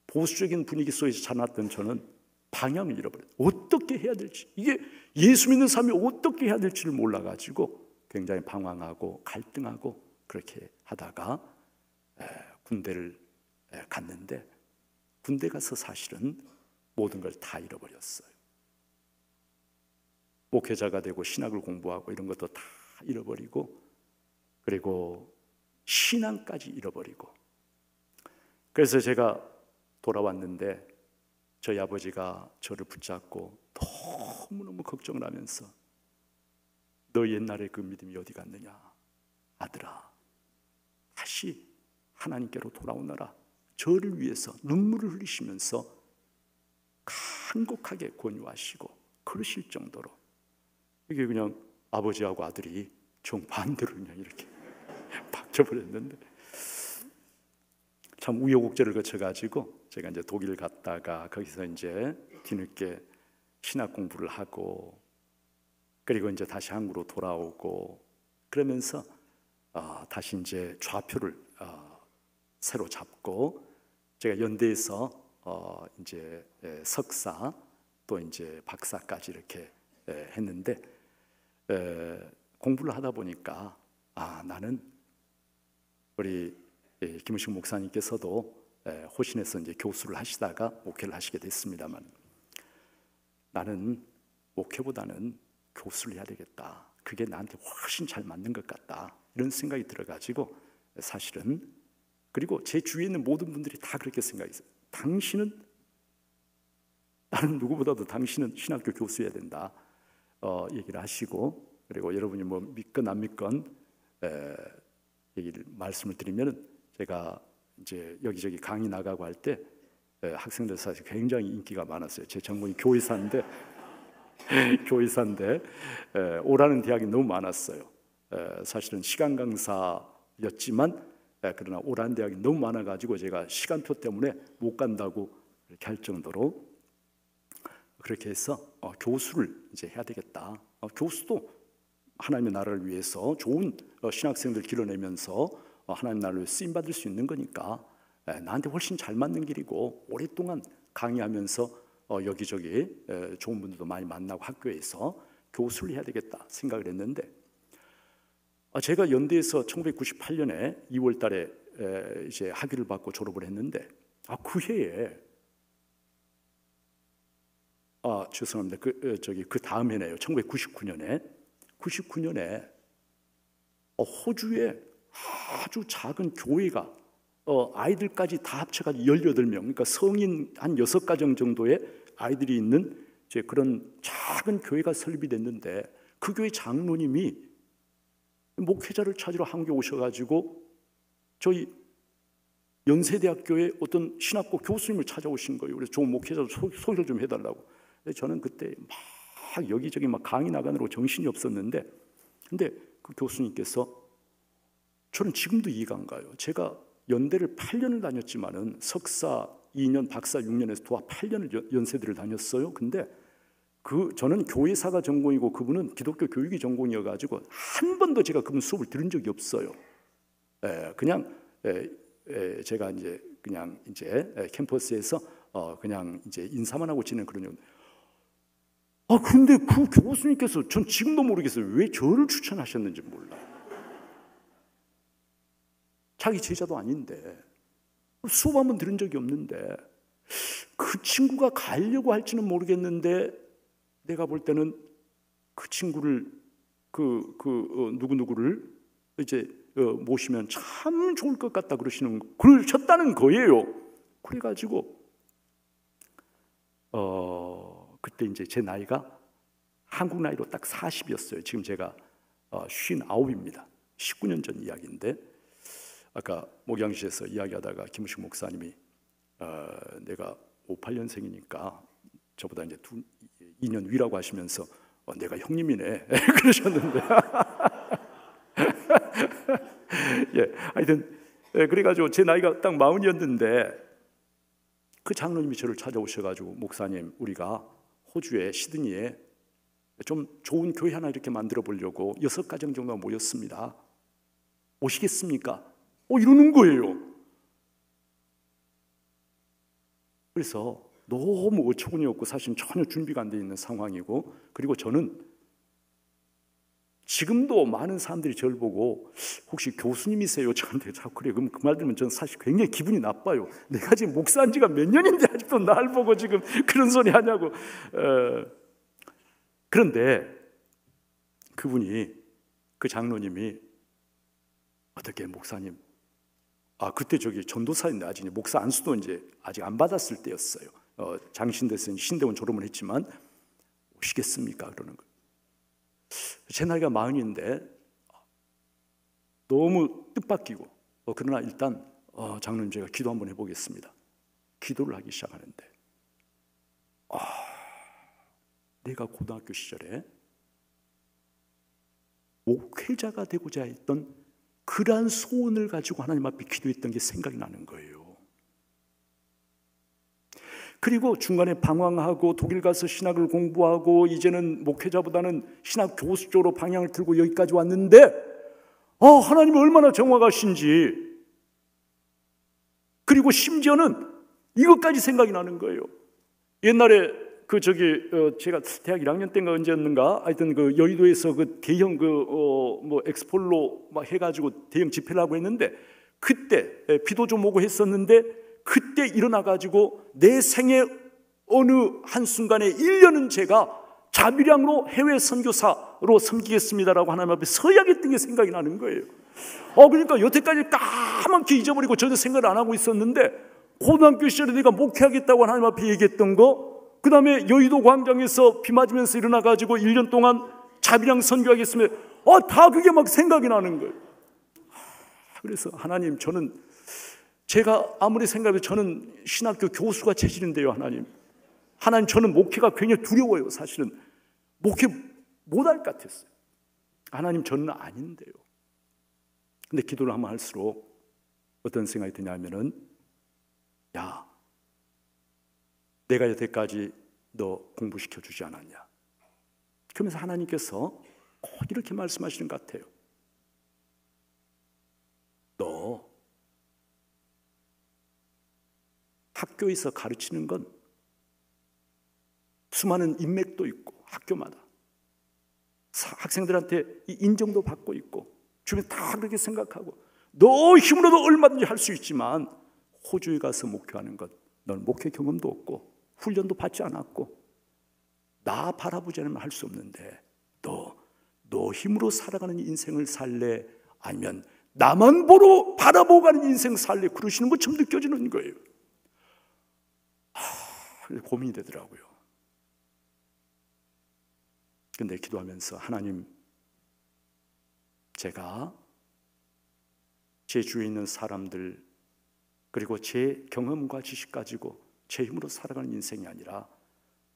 보수적인 분위기 속에서 자랐던 저는 방향을 잃어버렸어요. 어떻게 해야 될지, 이게 예수 믿는 삶이 어떻게 해야 될지를 몰라가지고 굉장히 방황하고 갈등하고 그렇게 하다가 군대를 갔는데 군대 가서 사실은 모든 걸 다 잃어버렸어요. 목회자가 되고 신학을 공부하고 이런 것도 다 잃어버리고 그리고 신앙까지 잃어버리고 그래서 제가 돌아왔는데 저희 아버지가 저를 붙잡고 너무너무 걱정을 하면서 너 옛날에 그 믿음이 어디 갔느냐 아들아 다시 하나님께로 돌아오너라 저를 위해서 눈물을 흘리시면서 간곡하게 권유하시고 그러실 정도로 이게 그냥 아버지하고 아들이 정반대로 그냥 이렇게 바뀌어버렸는데 참 우여곡절을 거쳐가지고 제가 이제 독일 갔다가 거기서 이제 뒤늦게 신학 공부를 하고 그리고 이제 다시 한국으로 돌아오고 그러면서 다시 이제 좌표를 새로 잡고 제가 연대에서 이제 석사 또 이제 박사까지 이렇게 했는데 공부를 하다 보니까 나는 우리 김우식 목사님께서도 호신에서 이제 교수를 하시다가 목회를 하시게 됐습니다만 나는 목회보다는 교수를 해야 되겠다. 그게 나한테 훨씬 잘 맞는 것 같다. 이런 생각이 들어가지고 사실은 그리고 제 주위에 있는 모든 분들이 다 그렇게 생각했어요. 당신은 나는 누구보다도 당신은 신학교 교수여야 된다. 얘기를 하시고 그리고 여러분이 뭐 믿건 안 믿건 얘기를 말씀을 드리면은 제가 이제 여기저기 강의 나가고 할 때 학생들 사이에서 굉장히 인기가 많았어요. 제 전공이 교회사인데 오라는 대학이 너무 많았어요. 사실은 시간 강사였지만 그러나 오라는 대학이 너무 많아가지고 제가 시간표 때문에 못 간다고 이렇게 할 정도로 그렇게 해서 교수를 이제 해야 되겠다. 교수도 하나님의 나라를 위해서 좋은 신학생들 길러내면서 하나님 나라를 위해 쓰임 받을 수 있는 거니까 나한테 훨씬 잘 맞는 길이고 오랫동안 강의하면서 여기저기 좋은 분들도 많이 만나고 학교에서 교수를 해야 되겠다 생각을 했는데 제가 연대에서 1998년에 2월 달에 이제 학위를 받고 졸업을 했는데 그 해에 죄송합니다. 그 다음 해네요. 1999년에 호주에 아주 작은 교회가 아이들까지 다 합쳐가지고 18명, 그러니까 성인 한 6가정 정도의 아이들이 있는 이제 그런 작은 교회가 설립이 됐는데 그 교회 장로님이 목회자를 찾으러 한국에 오셔가지고 저희 연세대학교의 어떤 신학고 교수님을 찾아오신 거예요. 그래서 좋은 목회자로 소개를 좀 해달라고. 저는 그때 막 여기저기 막 강의 나가느라고 정신이 없었는데 근데 그 교수님께서 저는 지금도 이해가 안 가요. 제가 연대를 8년을 다녔지만은 석사 2년, 박사 6년에서 도합 8년을 연세대를 다녔어요. 근데 저는 교회사가 전공이고 그분은 기독교 교육이 전공이어가지고 한 번도 제가 그분 수업을 들은 적이 없어요. 그냥 제가 이제 그냥 이제 캠퍼스에서 그냥 이제 인사만 하고 지내는 그런. 근데 그 교수님께서 전 지금도 모르겠어요. 왜 저를 추천하셨는지 몰라요. 자기 제자도 아닌데 수업 한번 들은 적이 없는데 그 친구가 가려고 할지는 모르겠는데 내가 볼 때는 그 친구를 누구누구를 이제 모시면 참 좋을 것 같다 그러셨다는 거예요. 그래가지고 그때 이제 제 나이가 한국 나이로 딱 40이었어요. 지금 제가 59입니다. 19년 전 이야기인데 아까 목양실에서 이야기하다가 김우식 목사님이 내가 58년생이니까 저보다 이제 2년 위라고 하시면서 내가 형님이네 그러셨는데 예, 하여튼 그래가지고 제 나이가 딱 40이었는데 그 장로님이 저를 찾아오셔가지고 목사님, 우리가 호주의 시드니에 좀 좋은 교회 하나 이렇게 만들어 보려고 6가정 정도가 모였습니다. 오시겠습니까? 이러는 거예요. 그래서 너무 어처구니 없고 사실 전혀 준비가 안 돼 있는 상황이고, 그리고 저는 지금도 많은 사람들이 저를 보고 혹시 교수님이세요? 저한테 자꾸 그래요. 그럼 그 말 들으면 저는 사실 굉장히 기분이 나빠요. 내가 지금 목사한 지가 몇 년인데 아직도 날 보고 지금 그런 소리 하냐고. 그런데 그분이, 그 장로님이 어떻게 목사님, 그때 저기 전도사인데 아직 목사 안수도 이제 아직 안 받았을 때였어요. 장신대에서 신대원 졸업을 했지만 오시겠습니까? 그러는 거예요. 제 나이가 40인데 너무 뜻밖이고, 그러나 일단 장로님 제가 기도 한번 해보겠습니다. 기도를 하기 시작하는데 내가 고등학교 시절에 목회자가 되고자 했던 그러한 소원을 가지고 하나님 앞에 기도했던 게 생각이 나는 거예요. 그리고 중간에 방황하고 독일 가서 신학을 공부하고 이제는 목회자보다는 신학 교수 쪽으로 방향을 들고 여기까지 왔는데 하나님이 얼마나 정확하신지, 그리고 심지어는 이것까지 생각이 나는 거예요. 옛날에 제가 대학 1학년 때인가 언제였는가, 하여튼 그 여의도에서 그 대형 엑스폴로 막 해가지고 대형 집회를 하고 했는데, 그때 비도 좀 오고 했었는데, 그때 일어나가지고 내 생애 어느 한순간에 1년은 제가 자비량으로 해외 선교사로 섬기겠습니다라고 하나님 앞에 서야겠던 게 생각이 나는 거예요. 그러니까 여태까지 까맣게 잊어버리고 전혀 생각을 안 하고 있었는데, 고등학교 시절에 내가 목회하겠다고 하나님 앞에 얘기했던 거, 그 다음에 여의도 광장에서 비 맞으면서 일어나가지고 1년 동안 자비량 선교하겠으면 다 그게 막 생각이 나는 거예요. 그래서 하나님, 제가 아무리 생각해도 저는 신학교 교수가 체질인데요. 하나님, 저는 목회가 굉장히 두려워요. 사실은 목회 못할 것 같았어요. 하나님, 저는 아닌데요. 근데 기도를 하면 할수록 어떤 생각이 드냐면은, 야, 내가 여태까지 너 공부시켜 주지 않았냐. 그러면서 하나님께서 꼭 이렇게 말씀하시는 것 같아요. 너 학교에서 가르치는 건 수많은 인맥도 있고, 학교마다 학생들한테 인정도 받고 있고, 주변에 다 그렇게 생각하고, 너 힘으로도 얼마든지 할 수 있지만 호주에 가서 목회하는 것, 너는 목회 경험도 없고 훈련도 받지 않았고 나 바라보지 않으면 할 수 없는데, 너 힘으로 살아가는 인생을 살래? 아니면 나만 바라보고 가는 인생 살래? 그러시는 것처럼 느껴지는 거예요. 고민이 되더라고요. 근데 기도하면서, 하나님, 제가 제 주위에 있는 사람들, 그리고 제 경험과 지식 가지고 제 힘으로 살아가는 인생이 아니라,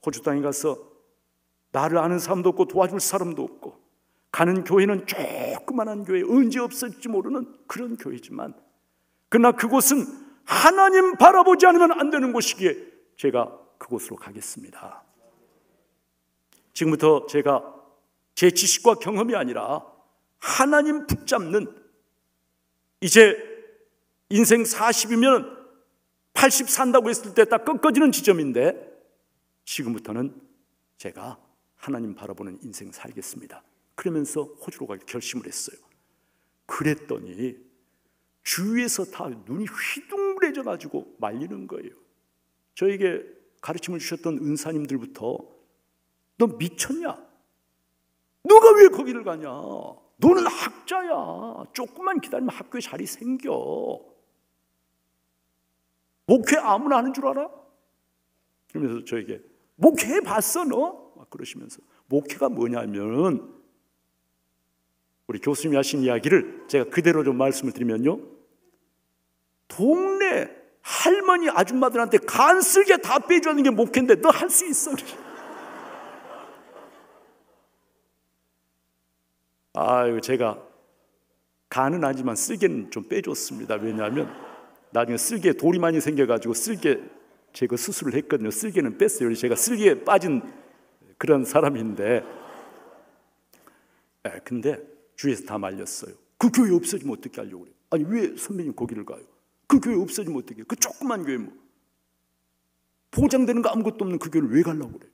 호주 땅에 가서 나를 아는 사람도 없고 도와줄 사람도 없고, 가는 교회는 조그만한 교회, 언제 없을지 모르는 그런 교회지만, 그러나 그곳은 하나님 바라보지 않으면 안 되는 곳이기에 제가 그곳으로 가겠습니다. 지금부터 제가 제 지식과 경험이 아니라 하나님 붙잡는, 이제 인생 40이면 80 산다고 했을 때 딱 꺾어지는 지점인데, 지금부터는 제가 하나님 바라보는 인생 살겠습니다. 그러면서 호주로 가기 결심을 했어요. 그랬더니 주위에서 다 눈이 휘둥그레져 가지고 말리는 거예요. 저에게 가르침을 주셨던 은사님들부터, 너 미쳤냐? 너가 왜 거기를 가냐? 너는 학자야. 조금만 기다리면 학교에 자리 생겨. 목회 아무나 하는 줄 알아? 그러면서 저에게, 목회해봤어 너? 막 그러시면서. 목회가 뭐냐면, 우리 교수님이 하신 이야기를 제가 그대로 좀 말씀을 드리면요, 동네 할머니 아줌마들한테 간쓸게 다 빼주는 게 목회인데 너 할 수 있어. 제가 간은 하지만 쓸개는 좀 빼줬습니다. 왜냐하면 나중에 쓸개에 돌이 많이 생겨가지고 쓸개 제가 수술을 했거든요. 쓸개는 뺐어요. 제가 쓸개에 빠진 그런 사람인데, 근데 주위에서 다 말렸어요. 그 교회 없어지면 어떻게 하려고 그래요? 아니 왜 선배님 거기를 가요? 그 교회 없어지면 어떻게 해요? 그 조그만 교회 뭐 보장되는 거 아무것도 없는 그 교회를 왜 가려고 그래요?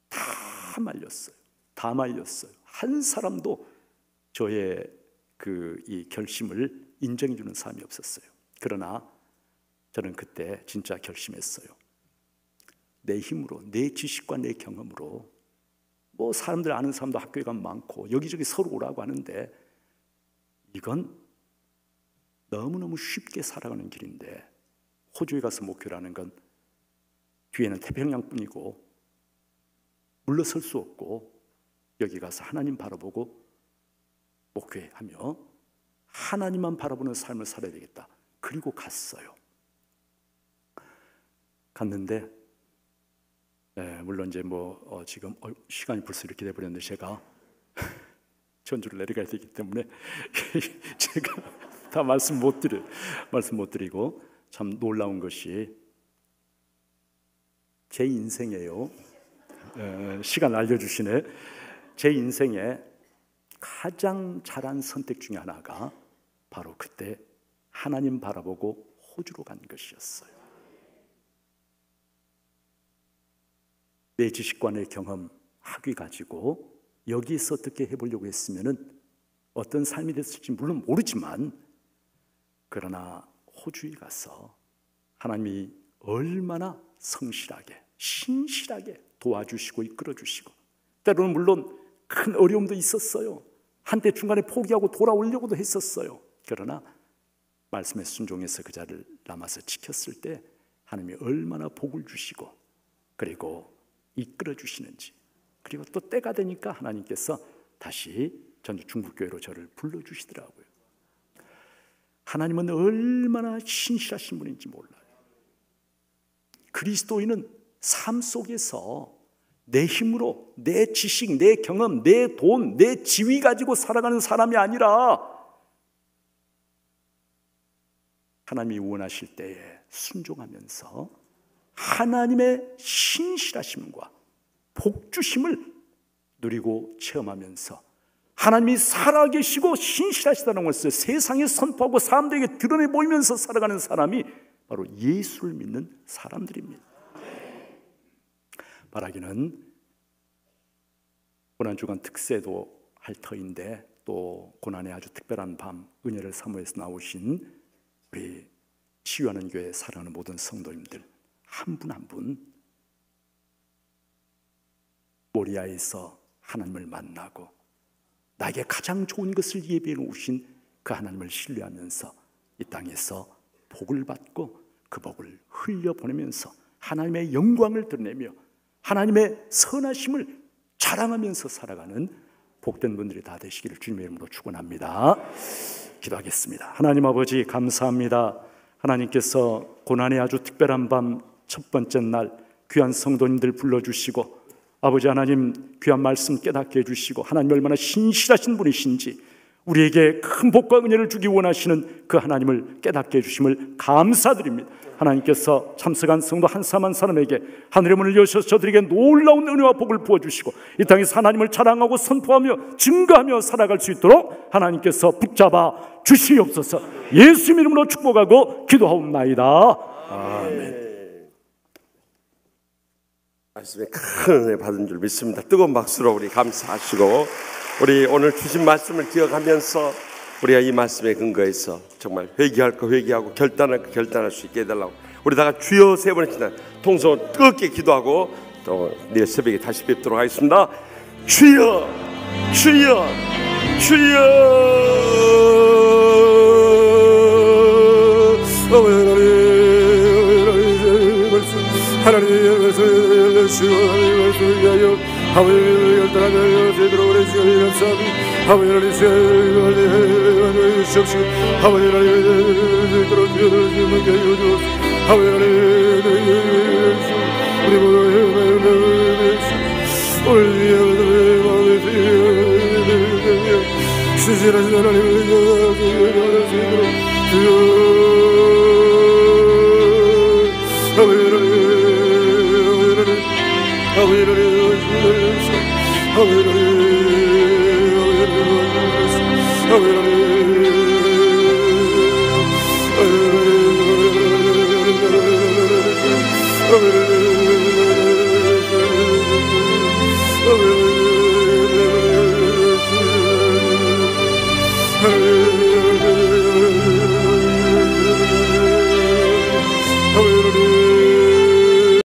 다 말렸어요. 다 말렸어요. 한 사람도 저의 이 결심을 인정해 주는 사람이 없었어요. 그러나 저는 그때 진짜 결심했어요. 내 힘으로, 내 지식과 내 경험으로, 뭐 사람들 아는 사람도 학교에 가면 많고 여기저기 서로 오라고 하는데 이건 너무너무 쉽게 살아가는 길인데, 호주에 가서 목회라는 건 뒤에는 태평양뿐이고 물러설 수 없고, 여기 가서 하나님 바라보고 목회하며 하나님만 바라보는 삶을 살아야 되겠다. 그리고 갔어요. 갔는데 물론 이제 지금 시간이 벌써 이렇게 돼버렸는데 제가 전주를 내려가야 되기 때문에 제가 다 말씀 못 드리고, 참 놀라운 것이 제 인생이에요. 시간 알려주시네. 제 인생에 가장 잘한 선택 중에 하나가 바로 그때 하나님 바라보고 호주로 간 것이었어요. 내 지식과 내 경험, 학위 가지고 여기서 어떻게 해보려고 했으면은 어떤 삶이 됐을지 물론 모르지만, 그러나 호주에 가서 하나님이 얼마나 성실하게, 신실하게 도와주시고 이끌어주시고, 때로는 물론 큰 어려움도 있었어요. 한때 중간에 포기하고 돌아오려고도 했었어요. 그러나 말씀에 순종해서 그 자리를 남아서 지켰을 때 하나님이 얼마나 복을 주시고 그리고 이끌어 주시는지, 그리고 또 때가 되니까 하나님께서 다시 전주 중북교회로 저를 불러주시더라고요. 하나님은 얼마나 신실하신 분인지 몰라요. 그리스도인은 삶 속에서 내 힘으로, 내 지식, 내 경험, 내 돈, 내 지위 가지고 살아가는 사람이 아니라 하나님이 원하실 때에 순종하면서 하나님의 신실하심과 복주심을 누리고 체험하면서 하나님이 살아계시고 신실하시다는 것을 세상에 선포하고 사람들에게 드러내 보이면서 살아가는 사람이 바로 예수를 믿는 사람들입니다. 말하기는 고난주간 특세도 할 터인데, 또 고난의 아주 특별한 밤 은혜를 사모해서 나오신 우리 치유하는 교회 사랑하는 모든 성도님들 한 분 한 분 모리아에서 하나님을 만나고 나에게 가장 좋은 것을 예비해 놓으신 그 하나님을 신뢰하면서 이 땅에서 복을 받고 그 복을 흘려보내면서 하나님의 영광을 드러내며 하나님의 선하심을 자랑하면서 살아가는 복된 분들이 다 되시기를 주님의 이름으로 축원합니다. 기도하겠습니다. 하나님 아버지 감사합니다. 하나님께서 고난의 아주 특별한 밤 첫 번째 날 귀한 성도님들 불러주시고 아버지 하나님 귀한 말씀 깨닫게 해주시고 하나님 얼마나 신실하신 분이신지 우리에게 큰 복과 은혜를 주기 원하시는 그 하나님을 깨닫게 해주심을 감사드립니다. 하나님께서 참석한 성도 한 사람 한 사람에게 하늘의 문을 여셔서 저들에게 놀라운 은혜와 복을 부어주시고 이 땅에서 하나님을 자랑하고 선포하며 증거하며 살아갈 수 있도록 하나님께서 붙잡아 주시옵소서. 예수 이름으로 축복하고 기도하옵나이다. 아멘. 말씀에 큰 은혜 받은 줄 믿습니다. 뜨거운 박수로 우리 감사하시고 우리 오늘 주신 말씀을 기억하면서 우리가 이 말씀에 근거해서 정말 회개할 거 회개하고 결단할 거 결단할 수 있게 해달라고 우리 다가 주여 세 번의 기도 통성으로 뜨겁게 기도하고 또 내일 새벽에 다시 뵙도록 하겠습니다. 주여 주여 주여 하나님의 말씀을 주시하여 하나님의 결단하며 제대로 그러시오 감사합니다. 하나님의 시간을 주시옵시고 하나님의 들어주시는 게 요즘 하나님의 우리 모두의 신실하신 하나님을 아버지